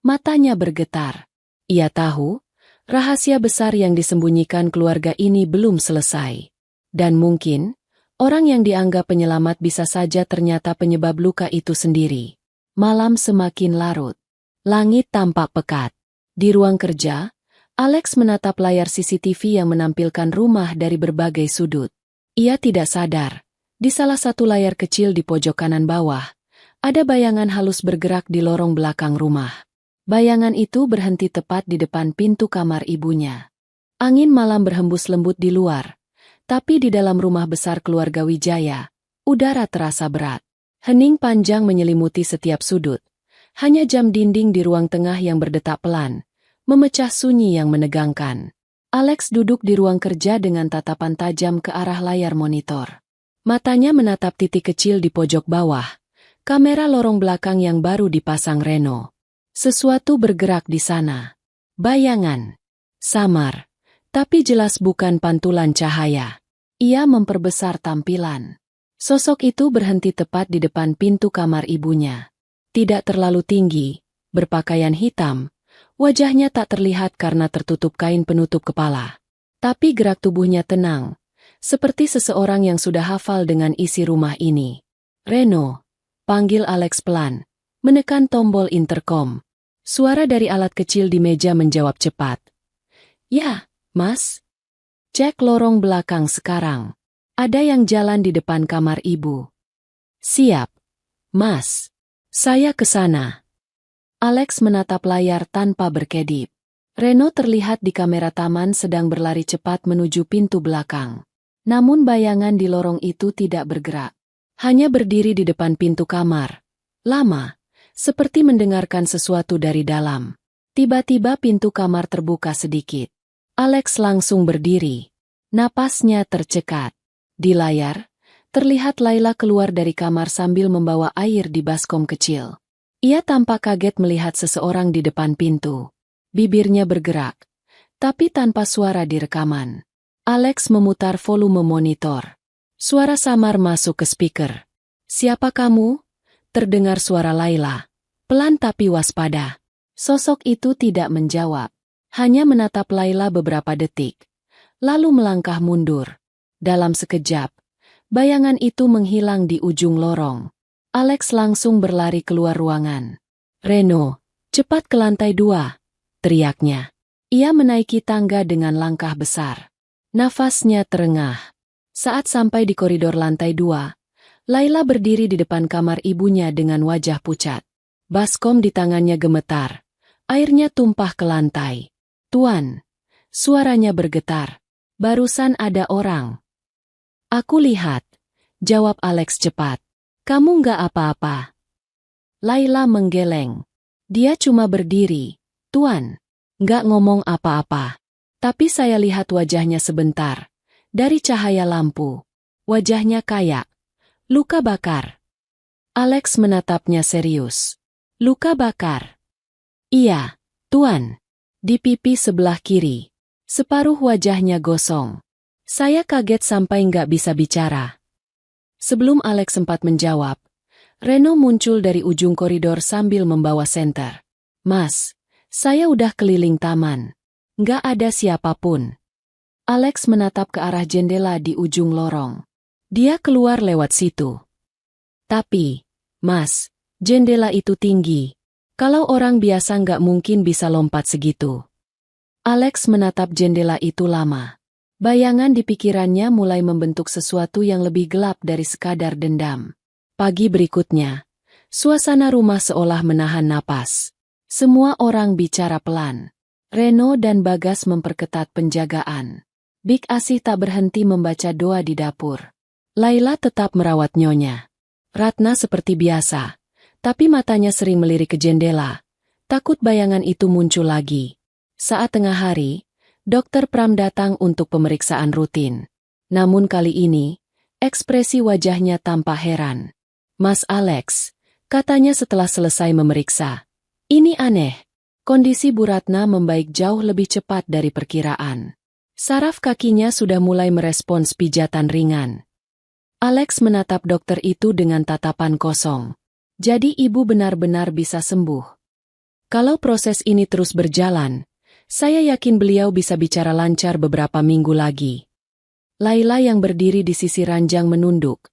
Matanya bergetar. Ia tahu, rahasia besar yang disembunyikan keluarga ini belum selesai. Dan mungkin, orang yang dianggap penyelamat bisa saja ternyata penyebab luka itu sendiri. Malam semakin larut. Langit tampak pekat. Di ruang kerja, Alex menatap layar CCTV yang menampilkan rumah dari berbagai sudut. Ia tidak sadar, di salah satu layar kecil di pojok kanan bawah, ada bayangan halus bergerak di lorong belakang rumah. Bayangan itu berhenti tepat di depan pintu kamar ibunya. Angin malam berhembus lembut di luar, tapi di dalam rumah besar keluarga Wijaya, udara terasa berat. Hening panjang menyelimuti setiap sudut. Hanya jam dinding di ruang tengah yang berdetak pelan, memecah sunyi yang menegangkan. Alex duduk di ruang kerja dengan tatapan tajam ke arah layar monitor. Matanya menatap titik kecil di pojok bawah, kamera lorong belakang yang baru dipasang Reno. Sesuatu bergerak di sana. Bayangan. Samar. Tapi jelas bukan pantulan cahaya. Ia memperbesar tampilan. Sosok itu berhenti tepat di depan pintu kamar ibunya. Tidak terlalu tinggi, berpakaian hitam. Wajahnya tak terlihat karena tertutup kain penutup kepala. Tapi gerak tubuhnya tenang, seperti seseorang yang sudah hafal dengan isi rumah ini. Reno, panggil Alex pelan, menekan tombol intercom. Suara dari alat kecil di meja menjawab cepat. Ya, Mas. Cek lorong belakang sekarang. Ada yang jalan di depan kamar ibu. Siap, Mas. Saya ke sana. Alex menatap layar tanpa berkedip. Reno terlihat di kamera taman sedang berlari cepat menuju pintu belakang. Namun bayangan di lorong itu tidak bergerak. Hanya berdiri di depan pintu kamar. Lama, seperti mendengarkan sesuatu dari dalam. Tiba-tiba pintu kamar terbuka sedikit. Alex langsung berdiri. Napasnya tercekat. Di layar, terlihat Laila keluar dari kamar sambil membawa air di baskom kecil. Ia tampak kaget melihat seseorang di depan pintu. Bibirnya bergerak, tapi tanpa suara di rekaman. Alex memutar volume monitor. Suara samar masuk ke speaker. Siapa kamu? Terdengar suara Laila. Pelan tapi waspada. Sosok itu tidak menjawab. Hanya menatap Laila beberapa detik. Lalu melangkah mundur. Dalam sekejap, bayangan itu menghilang di ujung lorong. Alex langsung berlari keluar ruangan. Reno, cepat ke lantai 2, teriaknya. Ia menaiki tangga dengan langkah besar. Nafasnya terengah. Saat sampai di koridor lantai 2, Laila berdiri di depan kamar ibunya dengan wajah pucat. Baskom di tangannya gemetar. Airnya tumpah ke lantai. "Tuan." Suaranya bergetar. "Barusan ada orang." "Aku lihat," jawab Alex cepat. "Kamu nggak apa-apa?" Laila menggeleng. Dia cuma berdiri. "Tuan." Nggak ngomong apa-apa. Tapi saya lihat wajahnya sebentar. Dari cahaya lampu. Wajahnya kayak luka bakar. Alex menatapnya serius. "Luka bakar?" "Iya, Tuan." Di pipi sebelah kiri. Separuh wajahnya gosong. Saya kaget sampai nggak bisa bicara. Sebelum Alex sempat menjawab, Reno muncul dari ujung koridor sambil membawa senter. "Mas, saya udah keliling taman. Nggak ada siapapun." Alex menatap ke arah jendela di ujung lorong. "Dia keluar lewat situ." "Tapi, Mas, jendela itu tinggi. Kalau orang biasa nggak mungkin bisa lompat segitu." Alex menatap jendela itu lama. Bayangan di pikirannya mulai membentuk sesuatu yang lebih gelap dari sekadar dendam. Pagi berikutnya, suasana rumah seolah menahan napas. Semua orang bicara pelan. Reno dan Bagas memperketat penjagaan. Big Asih tak berhenti membaca doa di dapur. Laila tetap merawat Nyonya Ratna seperti biasa, tapi matanya sering melirik ke jendela. Takut bayangan itu muncul lagi. Saat tengah hari, Dokter Pram datang untuk pemeriksaan rutin. Namun kali ini, ekspresi wajahnya tampak heran. "Mas Alex," katanya setelah selesai memeriksa. "Ini aneh. Kondisi Bu Ratna membaik jauh lebih cepat dari perkiraan. Saraf kakinya sudah mulai merespons pijatan ringan." Alex menatap dokter itu dengan tatapan kosong. "Jadi ibu benar-benar bisa sembuh?" "Kalau proses ini terus berjalan, saya yakin beliau bisa bicara lancar beberapa minggu lagi." Laila yang berdiri di sisi ranjang menunduk.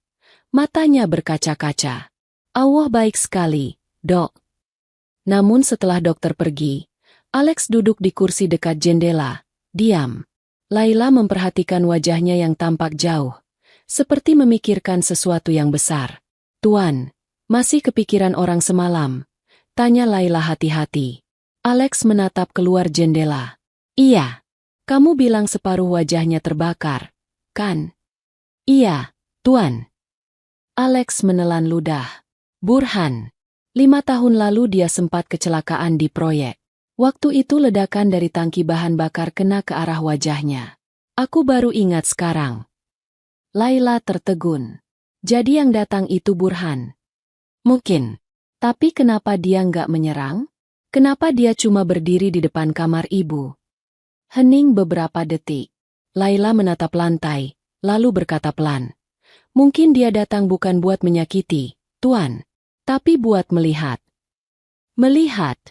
Matanya berkaca-kaca. "Allah baik sekali, Dok." Namun setelah dokter pergi, Alex duduk di kursi dekat jendela, diam. Laila memperhatikan wajahnya yang tampak jauh, seperti memikirkan sesuatu yang besar. "Tuan, masih kepikiran orang semalam?" tanya Laila hati-hati. Alex menatap keluar jendela. "Iya. Kamu bilang separuh wajahnya terbakar, kan?" "Iya, Tuan." Alex menelan ludah. "Burhan. 5 tahun lalu dia sempat kecelakaan di proyek. Waktu itu ledakan dari tangki bahan bakar kena ke arah wajahnya. Aku baru ingat sekarang." Laila tertegun. "Jadi yang datang itu Burhan?" "Mungkin. Tapi kenapa dia nggak menyerang? Kenapa dia cuma berdiri di depan kamar ibu?" Hening beberapa detik. Laila menatap lantai, lalu berkata pelan. "Mungkin dia datang bukan buat menyakiti, Tuan, tapi buat melihat." "Melihat?"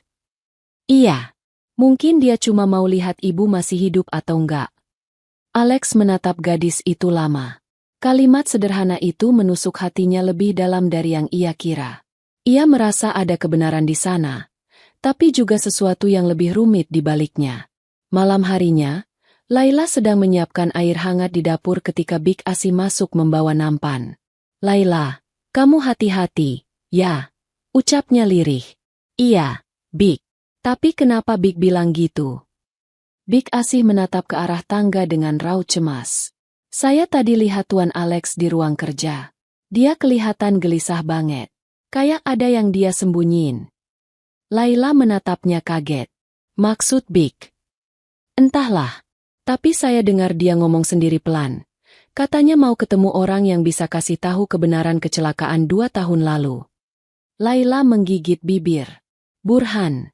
"Iya. Mungkin dia cuma mau lihat ibu masih hidup atau enggak." Alex menatap gadis itu lama. Kalimat sederhana itu menusuk hatinya lebih dalam dari yang ia kira. Ia merasa ada kebenaran di sana, tapi juga sesuatu yang lebih rumit di baliknya. Malam harinya, Laila sedang menyiapkan air hangat di dapur ketika Big Asih masuk membawa nampan. "Laila, kamu hati-hati, ya," ucapnya lirih. "Iya, Big. Tapi kenapa Big bilang gitu?" Big Asih menatap ke arah tangga dengan raut cemas. "Saya tadi lihat Tuan Alex di ruang kerja. Dia kelihatan gelisah banget. Kayak ada yang dia sembunyiin." Laila menatapnya kaget. "Maksud Big?" "Entahlah. Tapi saya dengar dia ngomong sendiri pelan. Katanya mau ketemu orang yang bisa kasih tahu kebenaran kecelakaan 2 tahun lalu." Laila menggigit bibir. "Burhan,"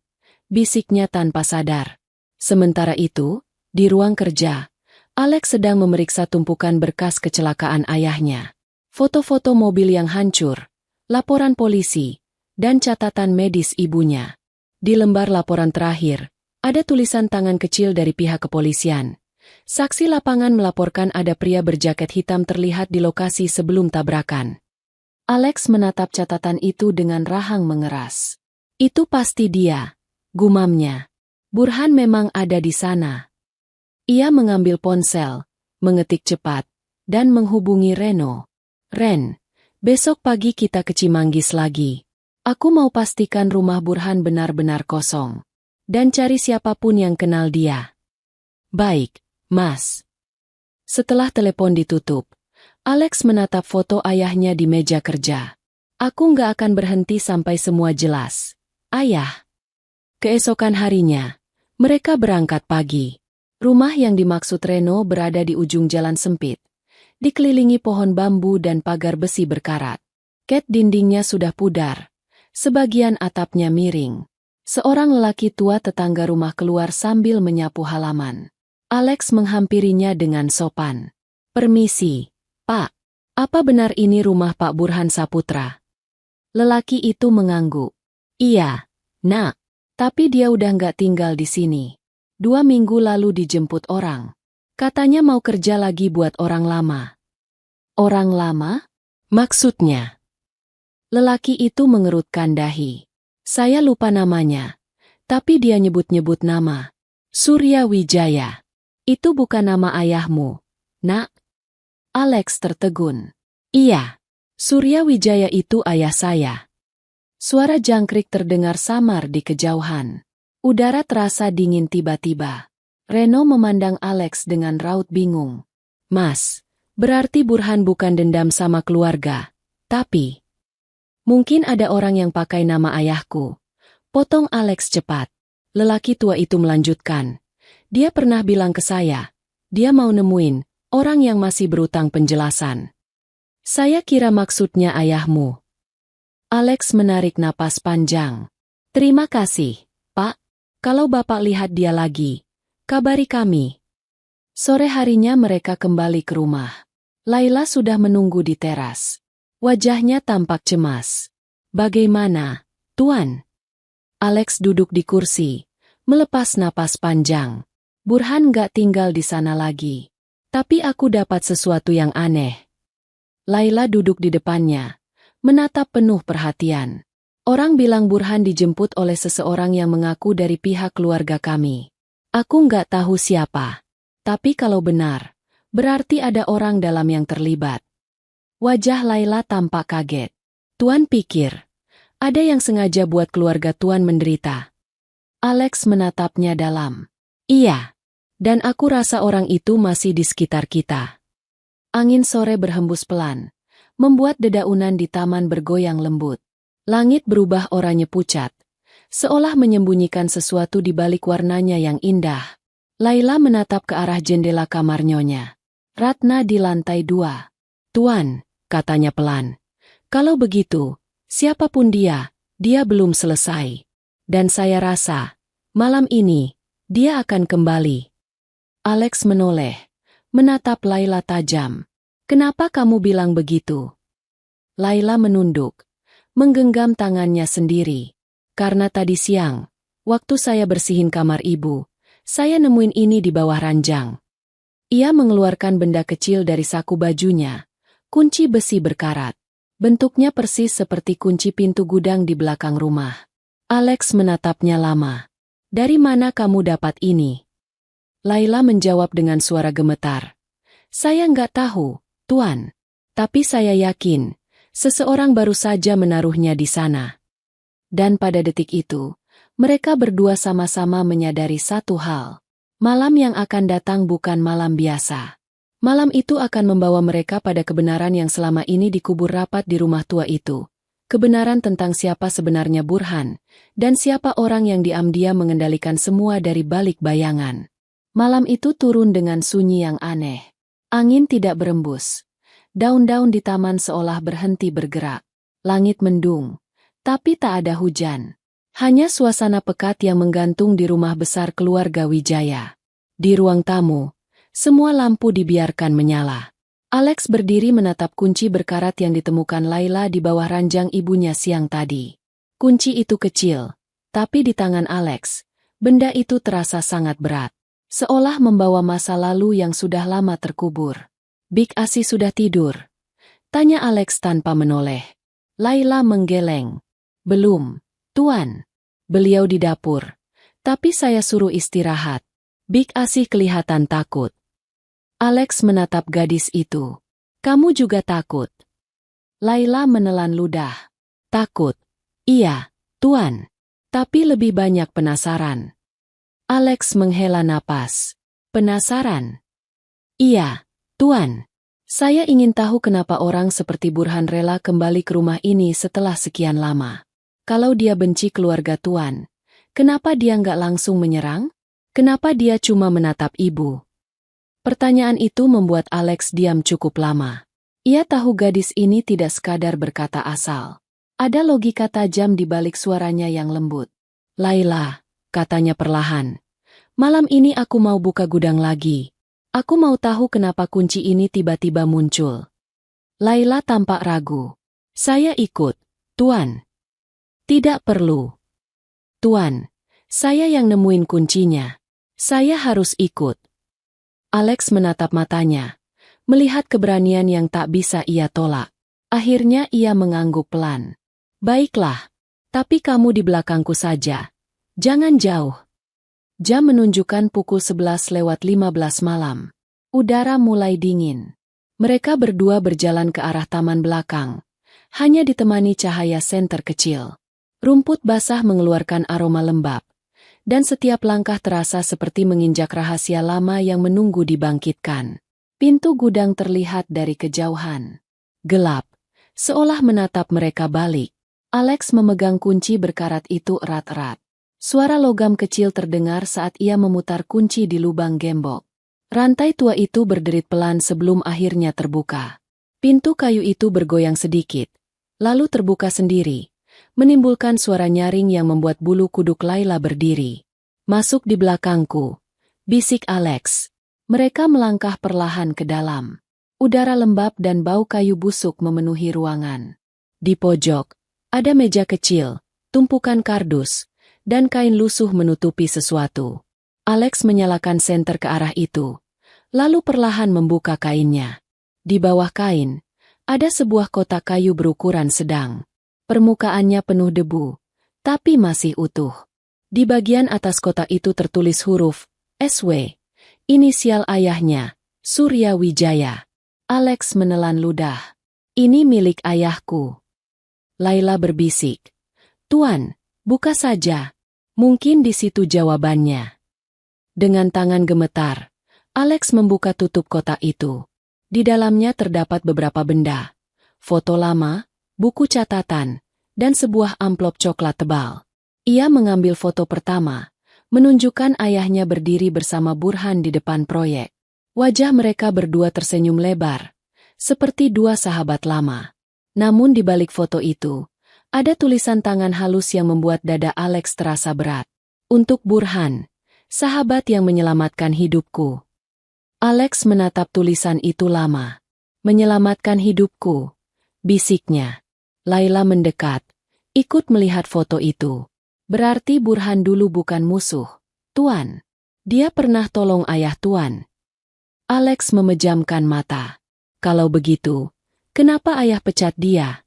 bisiknya tanpa sadar. Sementara itu, di ruang kerja, Alex sedang memeriksa tumpukan berkas kecelakaan ayahnya. Foto-foto mobil yang hancur, laporan polisi, dan catatan medis ibunya. Di lembar laporan terakhir, ada tulisan tangan kecil dari pihak kepolisian. Saksi lapangan melaporkan ada pria berjaket hitam terlihat di lokasi sebelum tabrakan. Alex menatap catatan itu dengan rahang mengeras. "Itu pasti dia," gumamnya. "Burhan memang ada di sana." Ia mengambil ponsel, mengetik cepat, dan menghubungi Reno. Ren, besok pagi kita ke Cimanggis lagi. Aku mau pastikan rumah Burhan benar-benar kosong. Dan cari siapapun yang kenal dia. Baik, Mas. Setelah telepon ditutup, Alex menatap foto ayahnya di meja kerja. Aku nggak akan berhenti sampai semua jelas. Ayah. Keesokan harinya, mereka berangkat pagi. Rumah yang dimaksud Reno berada di ujung jalan sempit, dikelilingi pohon bambu dan pagar besi berkarat. Cat dindingnya sudah pudar, sebagian atapnya miring. Seorang lelaki tua tetangga rumah keluar sambil menyapu halaman. Alex menghampirinya dengan sopan. Permisi, Pak. Apa benar ini rumah Pak Burhan Saputra? Lelaki itu mengangguk. Iya, Nak. Tapi dia udah nggak tinggal di sini. 2 minggu lalu dijemput orang. Katanya mau kerja lagi buat orang lama. Orang lama? Maksudnya? Lelaki itu mengerutkan dahi. Saya lupa namanya. Tapi dia nyebut-nyebut nama. Surya Wijaya. Itu bukan nama ayahmu, Nak? Alex tertegun. Iya. Surya Wijaya itu ayah saya. Suara jangkrik terdengar samar di kejauhan. Udara terasa dingin tiba-tiba. Reno memandang Alex dengan raut bingung. Mas, berarti Burhan bukan dendam sama keluarga. Tapi, mungkin ada orang yang pakai nama ayahku. Potong Alex cepat. Lelaki tua itu melanjutkan. Dia pernah bilang ke saya, dia mau nemuin orang yang masih berutang penjelasan. Saya kira maksudnya ayahmu. Alex menarik napas panjang. Terima kasih, Pak. Kalau Bapak lihat dia lagi, kabari kami. Sore harinya mereka kembali ke rumah. Laila sudah menunggu di teras. Wajahnya tampak cemas. Bagaimana, Tuan? Alex duduk di kursi, melepas napas panjang. Burhan gak tinggal di sana lagi. Tapi aku dapat sesuatu yang aneh. Laila duduk di depannya, menatap penuh perhatian. Orang bilang Burhan dijemput oleh seseorang yang mengaku dari pihak keluarga kami. Aku nggak tahu siapa. Tapi kalau benar, berarti ada orang dalam yang terlibat. Wajah Laila tampak kaget. Tuan pikir, ada yang sengaja buat keluarga Tuan menderita. Alex menatapnya dalam. Iya, dan aku rasa orang itu masih di sekitar kita. Angin sore berhembus pelan, membuat dedaunan di taman bergoyang lembut. Langit berubah oranye pucat, seolah menyembunyikan sesuatu di balik warnanya yang indah. Laila menatap ke arah jendela kamar nyonya. Ratna di lantai 2. Tuan, katanya pelan. Kalau begitu, siapapun dia belum selesai. Dan saya rasa, malam ini, dia akan kembali. Alex menoleh, menatap Laila tajam. Kenapa kamu bilang begitu? Laila menunduk, menggenggam tangannya sendiri. Karena tadi siang, waktu saya bersihin kamar ibu, saya nemuin ini di bawah ranjang. Ia mengeluarkan benda kecil dari saku bajunya, kunci besi berkarat. Bentuknya persis seperti kunci pintu gudang di belakang rumah. Alex menatapnya lama. Dari mana kamu dapat ini? Laila menjawab dengan suara gemetar. Saya nggak tahu, Tuan. Tapi saya yakin, seseorang baru saja menaruhnya di sana. Dan pada detik itu, mereka berdua sama-sama menyadari satu hal. Malam yang akan datang bukan malam biasa. Malam itu akan membawa mereka pada kebenaran yang selama ini dikubur rapat di rumah tua itu. Kebenaran tentang siapa sebenarnya Burhan, dan siapa orang yang diam-diam mengendalikan semua dari balik bayangan. Malam itu turun dengan sunyi yang aneh. Angin tidak berembus. Daun-daun di taman seolah berhenti bergerak. Langit mendung, tapi tak ada hujan. Hanya suasana pekat yang menggantung di rumah besar keluarga Wijaya. Di ruang tamu, semua lampu dibiarkan menyala. Alex berdiri menatap kunci berkarat yang ditemukan Laila di bawah ranjang ibunya siang tadi. Kunci itu kecil, tapi di tangan Alex, benda itu terasa sangat berat. Seolah membawa masa lalu yang sudah lama terkubur. Big Asi sudah tidur? Tanya Alex tanpa menoleh. Laila menggeleng. Belum, Tuan. Beliau di dapur. Tapi saya suruh istirahat. Big Asi kelihatan takut. Alex menatap gadis itu. Kamu juga takut? Laila menelan ludah. Takut. Iya, Tuan. Tapi lebih banyak penasaran. Alex menghela napas. Penasaran? Iya, Tuan. Saya ingin tahu kenapa orang seperti Burhan rela kembali ke rumah ini setelah sekian lama. Kalau dia benci keluarga Tuan, kenapa dia nggak langsung menyerang? Kenapa dia cuma menatap ibu? Pertanyaan itu membuat Alex diam cukup lama. Ia tahu gadis ini tidak sekadar berkata asal. Ada logika tajam di balik suaranya yang lembut. Laila, katanya perlahan. Malam ini aku mau buka gudang lagi. Aku mau tahu kenapa kunci ini tiba-tiba muncul. Laila tampak ragu. Saya ikut, Tuan. Tidak perlu. Tuan, saya yang nemuin kuncinya. Saya harus ikut. Alex menatap matanya, melihat keberanian yang tak bisa ia tolak. Akhirnya ia mengangguk pelan. Baiklah, tapi kamu di belakangku saja. Jangan jauh. Jam menunjukkan pukul 11:15 malam. Udara mulai dingin. Mereka berdua berjalan ke arah taman belakang, hanya ditemani cahaya senter kecil. Rumput basah mengeluarkan aroma lembab. Dan setiap langkah terasa seperti menginjak rahasia lama yang menunggu dibangkitkan. Pintu gudang terlihat dari kejauhan. Gelap, seolah menatap mereka balik. Alex memegang kunci berkarat itu erat-erat. Suara logam kecil terdengar saat ia memutar kunci di lubang gembok. Rantai tua itu berderit pelan sebelum akhirnya terbuka. Pintu kayu itu bergoyang sedikit, lalu terbuka sendiri. Menimbulkan suara nyaring yang membuat bulu kuduk Laila berdiri. Masuk di belakangku, bisik Alex. Mereka melangkah perlahan ke dalam. Udara lembab dan bau kayu busuk memenuhi ruangan. Di pojok, ada meja kecil, tumpukan kardus, dan kain lusuh menutupi sesuatu. Alex menyalakan senter ke arah itu, lalu perlahan membuka kainnya. Di bawah kain, ada sebuah kotak kayu berukuran sedang. Permukaannya penuh debu, tapi masih utuh. Di bagian atas kotak itu tertulis huruf SW, inisial ayahnya, Surya Wijaya. Alex menelan ludah. Ini milik ayahku. Laila berbisik. Tuan, buka saja. Mungkin di situ jawabannya. Dengan tangan gemetar, Alex membuka tutup kotak itu. Di dalamnya terdapat beberapa benda. Foto lama, buku catatan, dan sebuah amplop coklat tebal. Ia mengambil foto pertama, menunjukkan ayahnya berdiri bersama Burhan di depan proyek. Wajah mereka berdua tersenyum lebar, seperti dua sahabat lama. Namun di balik foto itu, ada tulisan tangan halus yang membuat dada Alex terasa berat. Untuk Burhan, sahabat yang menyelamatkan hidupku. Alex menatap tulisan itu lama. Menyelamatkan hidupku, bisiknya. Laila mendekat, ikut melihat foto itu. Berarti Burhan dulu bukan musuh, Tuan. Dia pernah tolong ayah Tuan. Alex memejamkan mata. Kalau begitu, kenapa ayah pecat dia?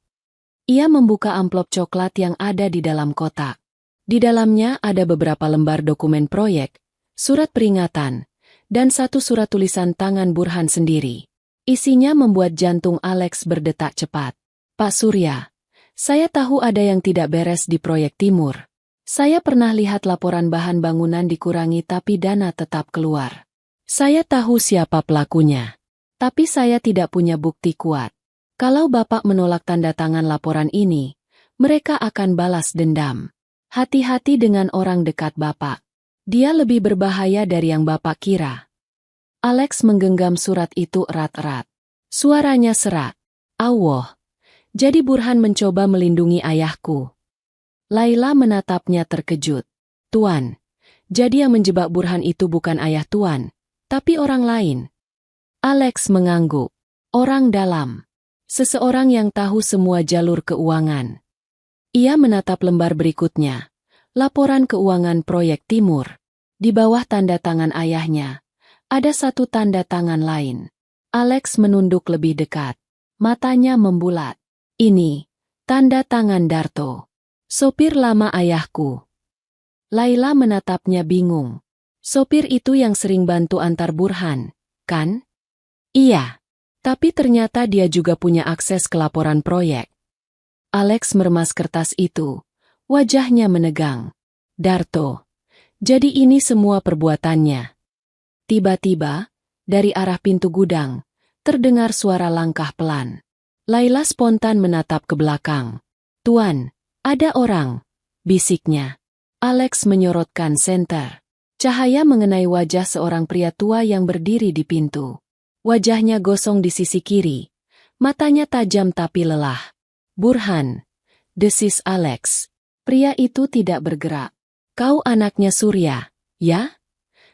Ia membuka amplop coklat yang ada di dalam kotak. Di dalamnya ada beberapa lembar dokumen proyek, surat peringatan, dan satu surat tulisan tangan Burhan sendiri. Isinya membuat jantung Alex berdetak cepat. Pak Surya, saya tahu ada yang tidak beres di proyek Timur. Saya pernah lihat laporan bahan bangunan dikurangi tapi dana tetap keluar. Saya tahu siapa pelakunya. Tapi saya tidak punya bukti kuat. Kalau Bapak menolak tanda tangan laporan ini, mereka akan balas dendam. Hati-hati dengan orang dekat Bapak. Dia lebih berbahaya dari yang Bapak kira. Alex menggenggam surat itu erat-erat. Suaranya serak. Allah. Jadi Burhan mencoba melindungi ayahku. Laila menatapnya terkejut. Tuan, jadi yang menjebak Burhan itu bukan ayah Tuan, tapi orang lain. Alex mengangguk. Orang dalam. Seseorang yang tahu semua jalur keuangan. Ia menatap lembar berikutnya. Laporan keuangan proyek Timur. Di bawah tanda tangan ayahnya, ada satu tanda tangan lain. Alex menunduk lebih dekat. Matanya membulat. Ini, tanda tangan Darto. Sopir lama ayahku. Laila menatapnya bingung. Sopir itu yang sering bantu antar Burhan, kan? Iya. Tapi ternyata dia juga punya akses ke laporan proyek. Alex meremas kertas itu. Wajahnya menegang. Darto. Jadi ini semua perbuatannya. Tiba-tiba, dari arah pintu gudang, terdengar suara langkah pelan. Laila spontan menatap ke belakang. "Tuan, ada orang," bisiknya. Alex menyorotkan senter. Cahaya mengenai wajah seorang pria tua yang berdiri di pintu. Wajahnya gosong di sisi kiri. Matanya tajam tapi lelah. "Burhan," desis Alex. Pria itu tidak bergerak. "Kau anaknya Surya, ya?"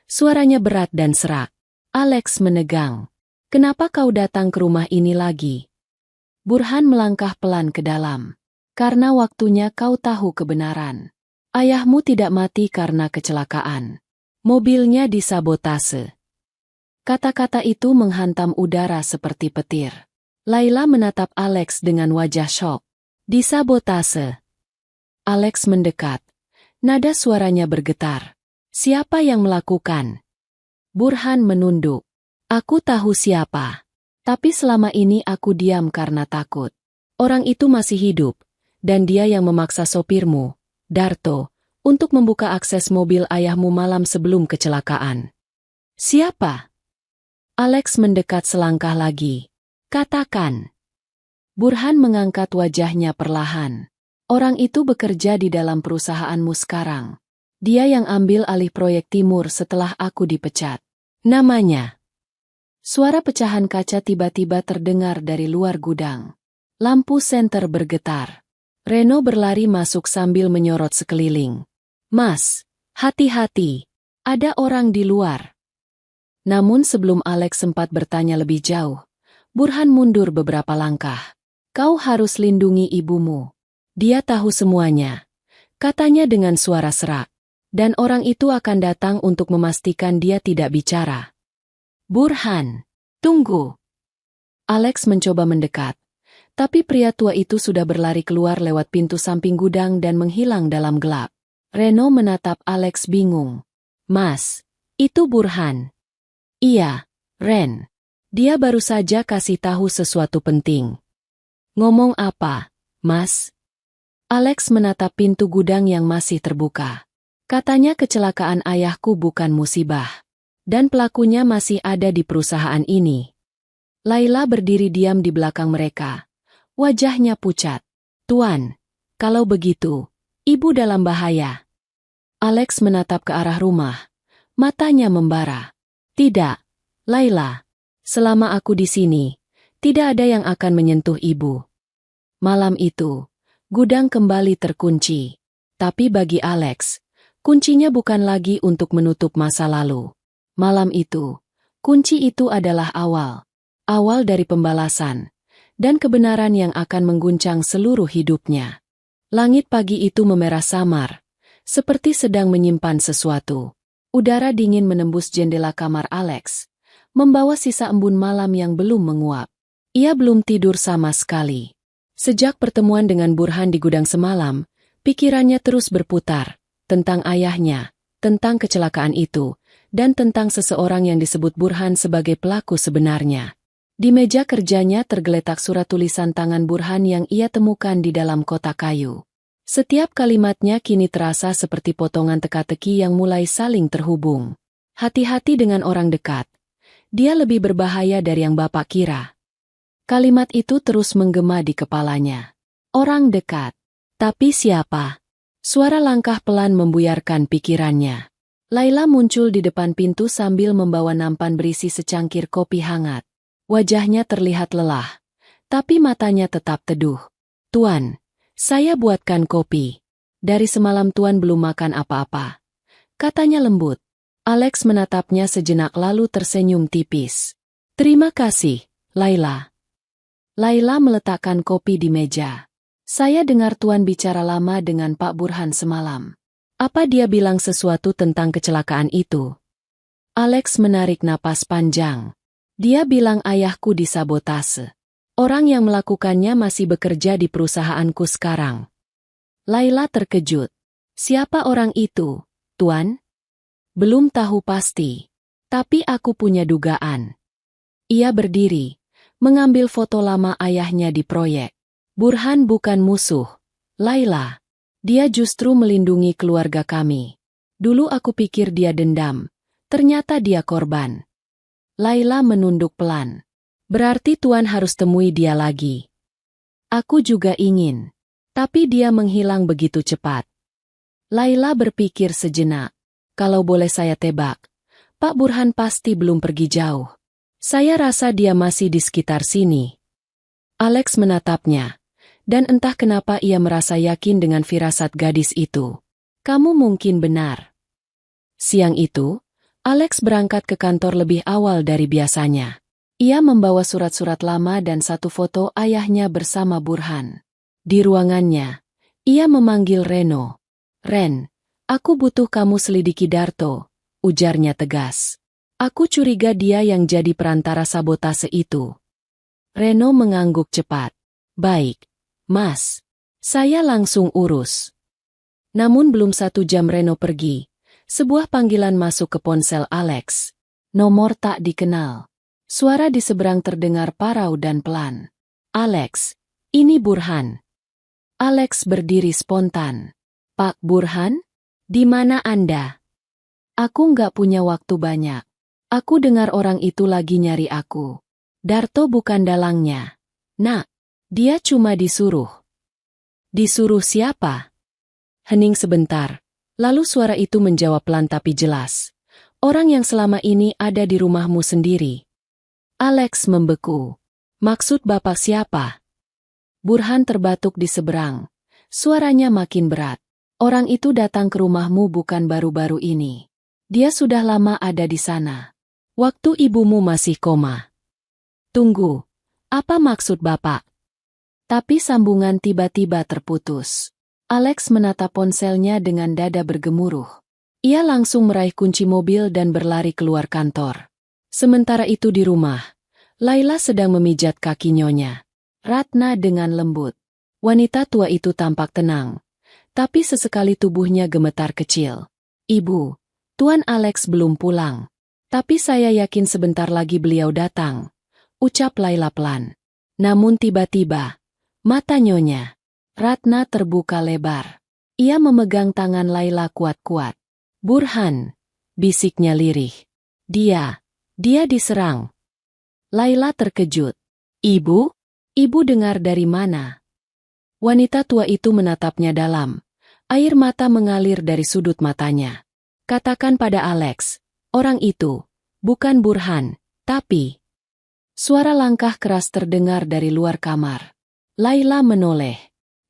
Suaranya berat dan serak. Alex menegang. "Kenapa kau datang ke rumah ini lagi?" Burhan melangkah pelan ke dalam. "Karena waktunya kau tahu kebenaran. Ayahmu tidak mati karena kecelakaan. Mobilnya disabotase." Kata-kata itu menghantam udara seperti petir. Laila menatap Alex dengan wajah syok. "Disabotase?" Alex mendekat. Nada suaranya bergetar. "Siapa yang melakukan?" Burhan menunduk. "Aku tahu siapa. Tapi selama ini aku diam karena takut. Orang itu masih hidup, dan dia yang memaksa sopirmu, Darto, untuk membuka akses mobil ayahmu malam sebelum kecelakaan." "Siapa?" Alex mendekat selangkah lagi. "Katakan." Burhan mengangkat wajahnya perlahan. "Orang itu bekerja di dalam perusahaanmu sekarang. Dia yang ambil alih proyek Timur setelah aku dipecat. Namanya." Suara pecahan kaca tiba-tiba terdengar dari luar gudang. Lampu senter bergetar. Reno berlari masuk sambil menyorot sekeliling. "Mas, hati-hati. Ada orang di luar." Namun sebelum Alex sempat bertanya lebih jauh, Burhan mundur beberapa langkah. "Kau harus lindungi ibumu. Dia tahu semuanya," katanya dengan suara serak. "Dan orang itu akan datang untuk memastikan dia tidak bicara." "Burhan, tunggu." Alex mencoba mendekat, tapi pria tua itu sudah berlari keluar lewat pintu samping gudang dan menghilang dalam gelap. Reno menatap Alex bingung. "Mas, itu Burhan." "Iya, Ren. Dia baru saja kasih tahu sesuatu penting." "Ngomong apa, Mas?" Alex menatap pintu gudang yang masih terbuka. "Katanya kecelakaan ayahku bukan musibah. Dan pelakunya masih ada di perusahaan ini." Laila berdiri diam di belakang mereka. Wajahnya pucat. "Tuan, kalau begitu, ibu dalam bahaya." Alex menatap ke arah rumah. Matanya membara. "Tidak, Laila. Selama aku di sini, tidak ada yang akan menyentuh ibu." Malam itu, gudang kembali terkunci. Tapi bagi Alex, kuncinya bukan lagi untuk menutup masa lalu. Malam itu, kunci itu adalah awal dari pembalasan, dan kebenaran yang akan mengguncang seluruh hidupnya. Langit pagi itu memerah samar, seperti sedang menyimpan sesuatu. Udara dingin menembus jendela kamar Alex, membawa sisa embun malam yang belum menguap. Ia belum tidur sama sekali. Sejak pertemuan dengan Burhan di gudang semalam, pikirannya terus berputar, tentang ayahnya, tentang kecelakaan itu, dan tentang seseorang yang disebut Burhan sebagai pelaku sebenarnya. Di meja kerjanya tergeletak surat tulisan tangan Burhan yang ia temukan di dalam kotak kayu. Setiap kalimatnya kini terasa seperti potongan teka-teki yang mulai saling terhubung. "Hati-hati dengan orang dekat. Dia lebih berbahaya dari yang Bapak kira." Kalimat itu terus menggema di kepalanya. Orang dekat. Tapi siapa? Suara langkah pelan membuyarkan pikirannya. Laila muncul di depan pintu sambil membawa nampan berisi secangkir kopi hangat. Wajahnya terlihat lelah, tapi matanya tetap teduh. "Tuan, saya buatkan kopi. Dari semalam Tuan belum makan apa-apa," katanya lembut. Alex menatapnya sejenak lalu tersenyum tipis. "Terima kasih, Laila." Laila meletakkan kopi di meja. "Saya dengar Tuan bicara lama dengan Pak Burhan semalam. Apa dia bilang sesuatu tentang kecelakaan itu?" Alex menarik napas panjang. "Dia bilang ayahku disabotase. Orang yang melakukannya masih bekerja di perusahaanku sekarang." Laila terkejut. "Siapa orang itu, Tuan?" "Belum tahu pasti. Tapi aku punya dugaan. Ia berdiri, mengambil foto lama ayahnya di proyek. Burhan bukan musuh, Laila. Dia justru melindungi keluarga kami. Dulu aku pikir dia dendam, ternyata dia korban. Laila menunduk pelan. Berarti Tuan harus temui dia lagi. Aku juga ingin. Tapi dia menghilang begitu cepat. Laila berpikir sejenak. Kalau boleh saya tebak, Pak Burhan pasti belum pergi jauh. Saya rasa dia masih di sekitar sini. Alex menatapnya, dan entah kenapa ia merasa yakin dengan firasat gadis itu. Kamu mungkin benar. Siang itu, Alex berangkat ke kantor lebih awal dari biasanya. Ia membawa surat-surat lama dan satu foto ayahnya bersama Burhan. Di ruangannya, ia memanggil Reno. Ren, aku butuh kamu selidiki Darto, ujarnya tegas. Aku curiga dia yang jadi perantara sabotase itu. Reno mengangguk cepat. Baik, Mas. Saya langsung urus. Namun belum 1 jam Reno pergi, sebuah panggilan masuk ke ponsel Alex. Nomor tak dikenal. Suara di seberang terdengar parau dan pelan. Alex, ini Burhan. Alex berdiri spontan. Pak Burhan? Di mana Anda? Aku nggak punya waktu banyak. Aku dengar orang itu lagi nyari aku. Darto bukan dalangnya. Nak, dia cuma disuruh. Disuruh siapa? Hening sebentar. Lalu suara itu menjawab pelan tapi jelas. Orang yang selama ini ada di rumahmu sendiri. Alex membeku. Maksud Bapak siapa? Burhan terbatuk di seberang. Suaranya makin berat. Orang itu datang ke rumahmu bukan baru-baru ini. Dia sudah lama ada di sana. Waktu ibumu masih koma. Tunggu, apa maksud Bapak? Tapi sambungan tiba-tiba terputus. Alex menatap ponselnya dengan dada bergemuruh. Ia langsung meraih kunci mobil dan berlari keluar kantor. Sementara itu di rumah, Laila sedang memijat kaki nyonya Ratna dengan lembut. Wanita tua itu tampak tenang, tapi sesekali tubuhnya gemetar kecil. Ibu, Tuan Alex belum pulang. Tapi saya yakin sebentar lagi beliau datang, ucap Laila pelan. Namun tiba-tiba, mata nyonya Ratna terbuka lebar. Ia memegang tangan Laila kuat-kuat. Burhan, bisiknya lirih. Dia diserang. Laila terkejut. Ibu? Ibu dengar dari mana? Wanita tua itu menatapnya dalam. Air mata mengalir dari sudut matanya. Katakan pada Alex, orang itu, bukan Burhan, tapi... Suara langkah keras terdengar dari luar kamar. Laila menoleh.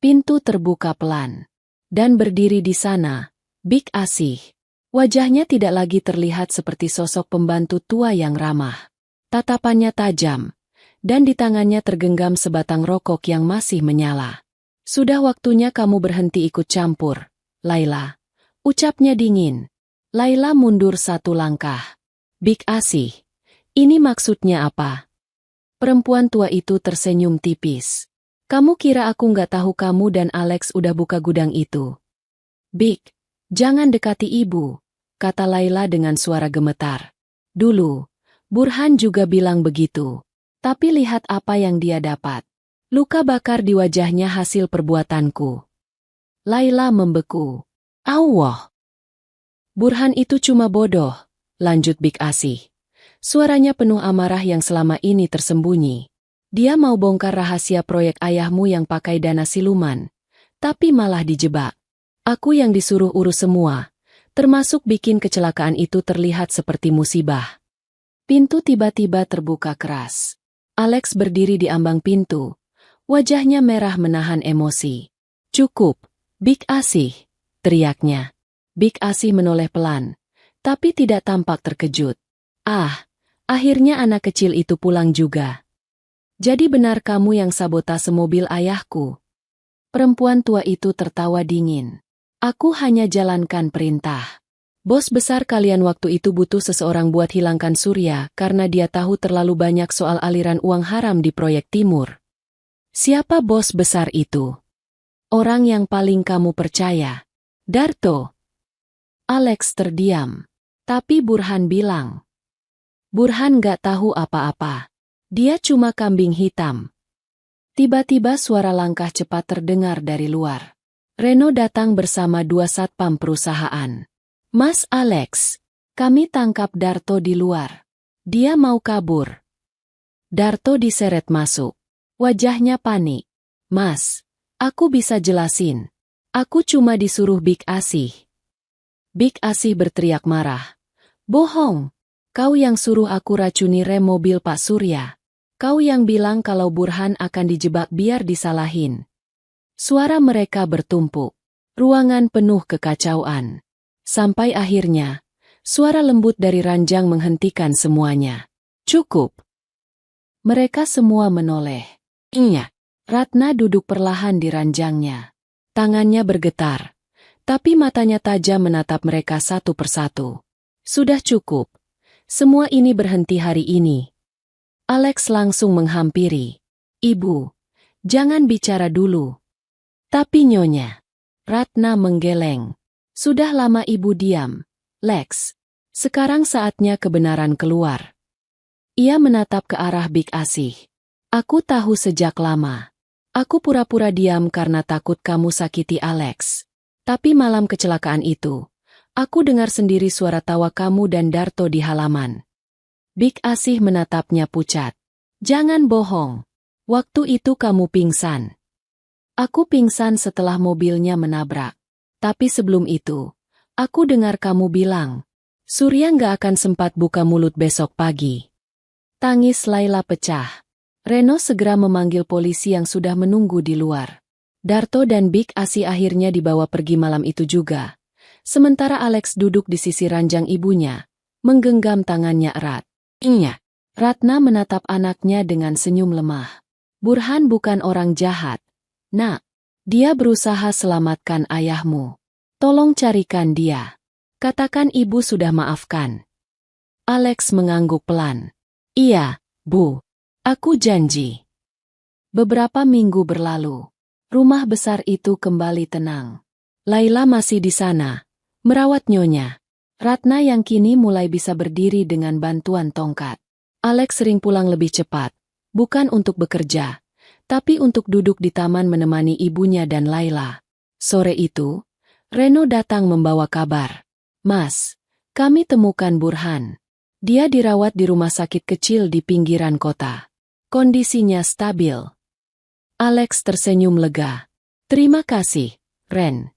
Pintu terbuka pelan. Dan berdiri di sana, Big Asih. Wajahnya tidak lagi terlihat seperti sosok pembantu tua yang ramah. Tatapannya tajam. Dan di tangannya tergenggam sebatang rokok yang masih menyala. Sudah waktunya kamu berhenti ikut campur, Laila. Ucapnya dingin. Laila mundur 1 langkah. Big Asih, ini maksudnya apa? Perempuan tua itu tersenyum tipis. Kamu kira aku nggak tahu kamu dan Alex udah buka gudang itu? Big, jangan dekati ibu, kata Laila dengan suara gemetar. Dulu, Burhan juga bilang begitu. Tapi lihat apa yang dia dapat. Luka bakar di wajahnya hasil perbuatanku. Laila membeku. Allah. Burhan itu cuma bodoh, lanjut Big Asih. Suaranya penuh amarah yang selama ini tersembunyi. Dia mau bongkar rahasia proyek ayahmu yang pakai dana siluman, tapi malah dijebak. Aku yang disuruh urus semua, termasuk bikin kecelakaan itu terlihat seperti musibah. Pintu tiba-tiba terbuka keras. Alex berdiri di ambang pintu. Wajahnya merah menahan emosi. Cukup, Big Asih, teriaknya. Big Asih menoleh pelan, tapi tidak tampak terkejut. Ah, akhirnya anak kecil itu pulang juga. Jadi benar kamu yang sabotase mobil ayahku? Perempuan tua itu tertawa dingin. Aku hanya jalankan perintah. Bos besar kalian waktu itu butuh seseorang buat hilangkan Surya karena dia tahu terlalu banyak soal aliran uang haram di proyek Timur. Siapa bos besar itu? Orang yang paling kamu percaya. Darto. Alex terdiam. Tapi Burhan bilang. Burhan gak tahu apa-apa. Dia cuma kambing hitam. Tiba-tiba suara langkah cepat terdengar dari luar. Reno datang bersama 2 satpam perusahaan. Mas Alex, kami tangkap Darto di luar. Dia mau kabur. Darto diseret masuk. Wajahnya panik. Mas, aku bisa jelasin. Aku cuma disuruh Big Asih. Big Asih berteriak marah. Bohong. Kau yang suruh aku racuni rem mobil Pak Surya. Kau yang bilang kalau Burhan akan dijebak biar disalahin. Suara mereka bertumpuk. Ruangan penuh kekacauan. Sampai akhirnya, suara lembut dari ranjang menghentikan semuanya. Cukup. Mereka semua menoleh. Iya. Ratna duduk perlahan di ranjangnya. Tangannya bergetar. Tapi matanya tajam menatap mereka satu persatu. Sudah cukup. Semua ini berhenti hari ini. Alex langsung menghampiri. Ibu, jangan bicara dulu. Tapi Nyonya. Ratna menggeleng. Sudah lama ibu diam. Lex, sekarang saatnya kebenaran keluar. Ia menatap ke arah Big Asih. Aku tahu sejak lama. Aku pura-pura diam karena takut kamu sakiti Alex. Tapi malam kecelakaan itu, aku dengar sendiri suara tawa kamu dan Darto di halaman. Big Asih menatapnya pucat. Jangan bohong. Waktu itu kamu pingsan. Aku pingsan setelah mobilnya menabrak. Tapi sebelum itu, aku dengar kamu bilang, Surya nggak akan sempat buka mulut besok pagi. Tangis Laila pecah. Reno segera memanggil polisi yang sudah menunggu di luar. Darto dan Big Asih akhirnya dibawa pergi malam itu juga. Sementara Alex duduk di sisi ranjang ibunya, menggenggam tangannya erat. Iya. Ratna menatap anaknya dengan senyum lemah. Burhan bukan orang jahat. Nak, dia berusaha selamatkan ayahmu. Tolong carikan dia. Katakan ibu sudah maafkan. Alex mengangguk pelan. Iya, Bu. Aku janji. Beberapa minggu berlalu. Rumah besar itu kembali tenang. Laila masih di sana, merawat Nyonya. Ratna yang kini mulai bisa berdiri dengan bantuan tongkat. Alex sering pulang lebih cepat, bukan untuk bekerja, tapi untuk duduk di taman menemani ibunya dan Laila. Sore itu, Reno datang membawa kabar. Mas, kami temukan Burhan. Dia dirawat di rumah sakit kecil di pinggiran kota. Kondisinya stabil. Alex tersenyum lega. Terima kasih, Ren.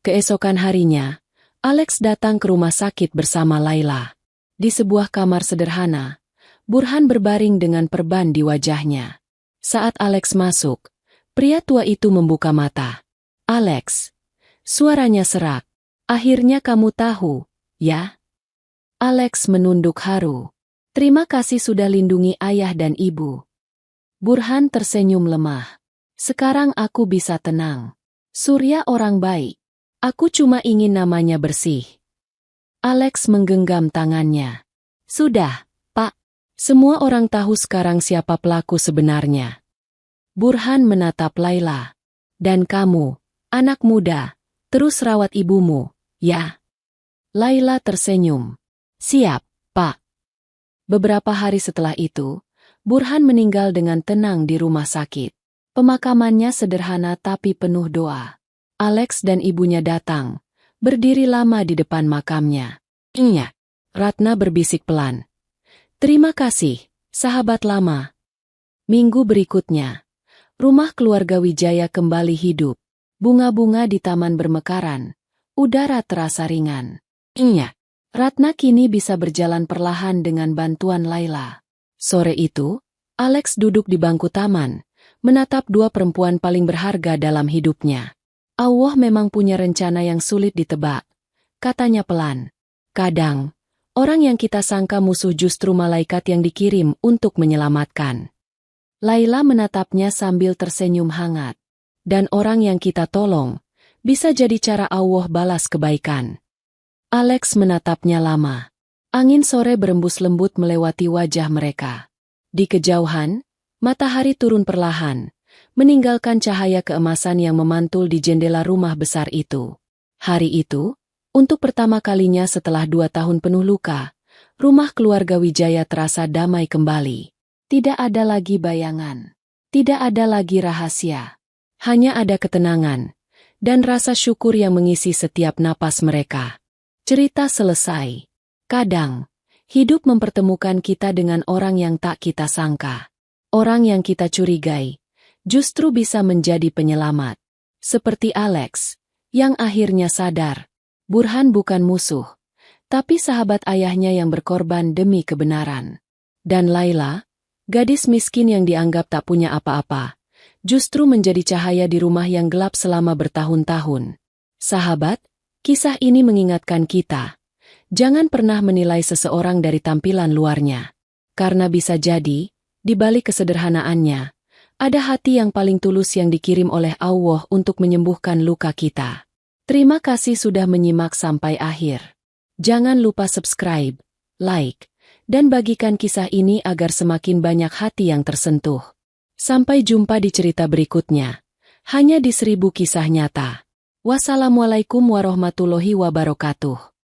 Keesokan harinya, Alex datang ke rumah sakit bersama Laila. Di sebuah kamar sederhana, Burhan berbaring dengan perban di wajahnya. Saat Alex masuk, pria tua itu membuka mata. Alex. Suaranya serak. Akhirnya kamu tahu, ya? Alex menunduk haru. Terima kasih sudah lindungi ayah dan ibu. Burhan tersenyum lemah. Sekarang aku bisa tenang. Surya orang baik. Aku cuma ingin namanya bersih. Alex menggenggam tangannya. Sudah, Pak. Semua orang tahu sekarang siapa pelaku sebenarnya. Burhan menatap Laila. Dan kamu, anak muda, terus rawat ibumu, ya? Laila tersenyum. Siap, Pak. Beberapa hari setelah itu, Burhan meninggal dengan tenang di rumah sakit. Pemakamannya sederhana tapi penuh doa. Alex dan ibunya datang, berdiri lama di depan makamnya. Iya, Ratna berbisik pelan. Terima kasih, sahabat lama. Minggu berikutnya, rumah keluarga Wijaya kembali hidup. Bunga-bunga di taman bermekaran. Udara terasa ringan. Iya, Ratna kini bisa berjalan perlahan dengan bantuan Laila. Sore itu, Alex duduk di bangku taman, menatap 2 perempuan paling berharga dalam hidupnya. Allah memang punya rencana yang sulit ditebak, katanya pelan. Kadang, orang yang kita sangka musuh justru malaikat yang dikirim untuk menyelamatkan. Laila menatapnya sambil tersenyum hangat. Dan orang yang kita tolong, bisa jadi cara Allah balas kebaikan. Alex menatapnya lama. Angin sore berembus lembut melewati wajah mereka. Di kejauhan, matahari turun perlahan, meninggalkan cahaya keemasan yang memantul di jendela rumah besar itu. Hari itu, untuk pertama kalinya setelah 2 tahun penuh luka, rumah keluarga Wijaya terasa damai kembali. Tidak ada lagi bayangan. Tidak ada lagi rahasia. Hanya ada ketenangan dan rasa syukur yang mengisi setiap napas mereka. Cerita selesai. Kadang, hidup mempertemukan kita dengan orang yang tak kita sangka. Orang yang kita curigai justru bisa menjadi penyelamat. Seperti Alex, yang akhirnya sadar, Burhan bukan musuh, tapi sahabat ayahnya yang berkorban demi kebenaran. Dan Laila, gadis miskin yang dianggap tak punya apa-apa, justru menjadi cahaya di rumah yang gelap selama bertahun-tahun. Sahabat, kisah ini mengingatkan kita, jangan pernah menilai seseorang dari tampilan luarnya. Karena bisa jadi, di balik kesederhanaannya, ada hati yang paling tulus yang dikirim oleh Allah untuk menyembuhkan luka kita. Terima kasih sudah menyimak sampai akhir. Jangan lupa subscribe, like, dan bagikan kisah ini agar semakin banyak hati yang tersentuh. Sampai jumpa di cerita berikutnya, hanya di 1000 Kisah Nyata. Wassalamualaikum warahmatullahi wabarakatuh.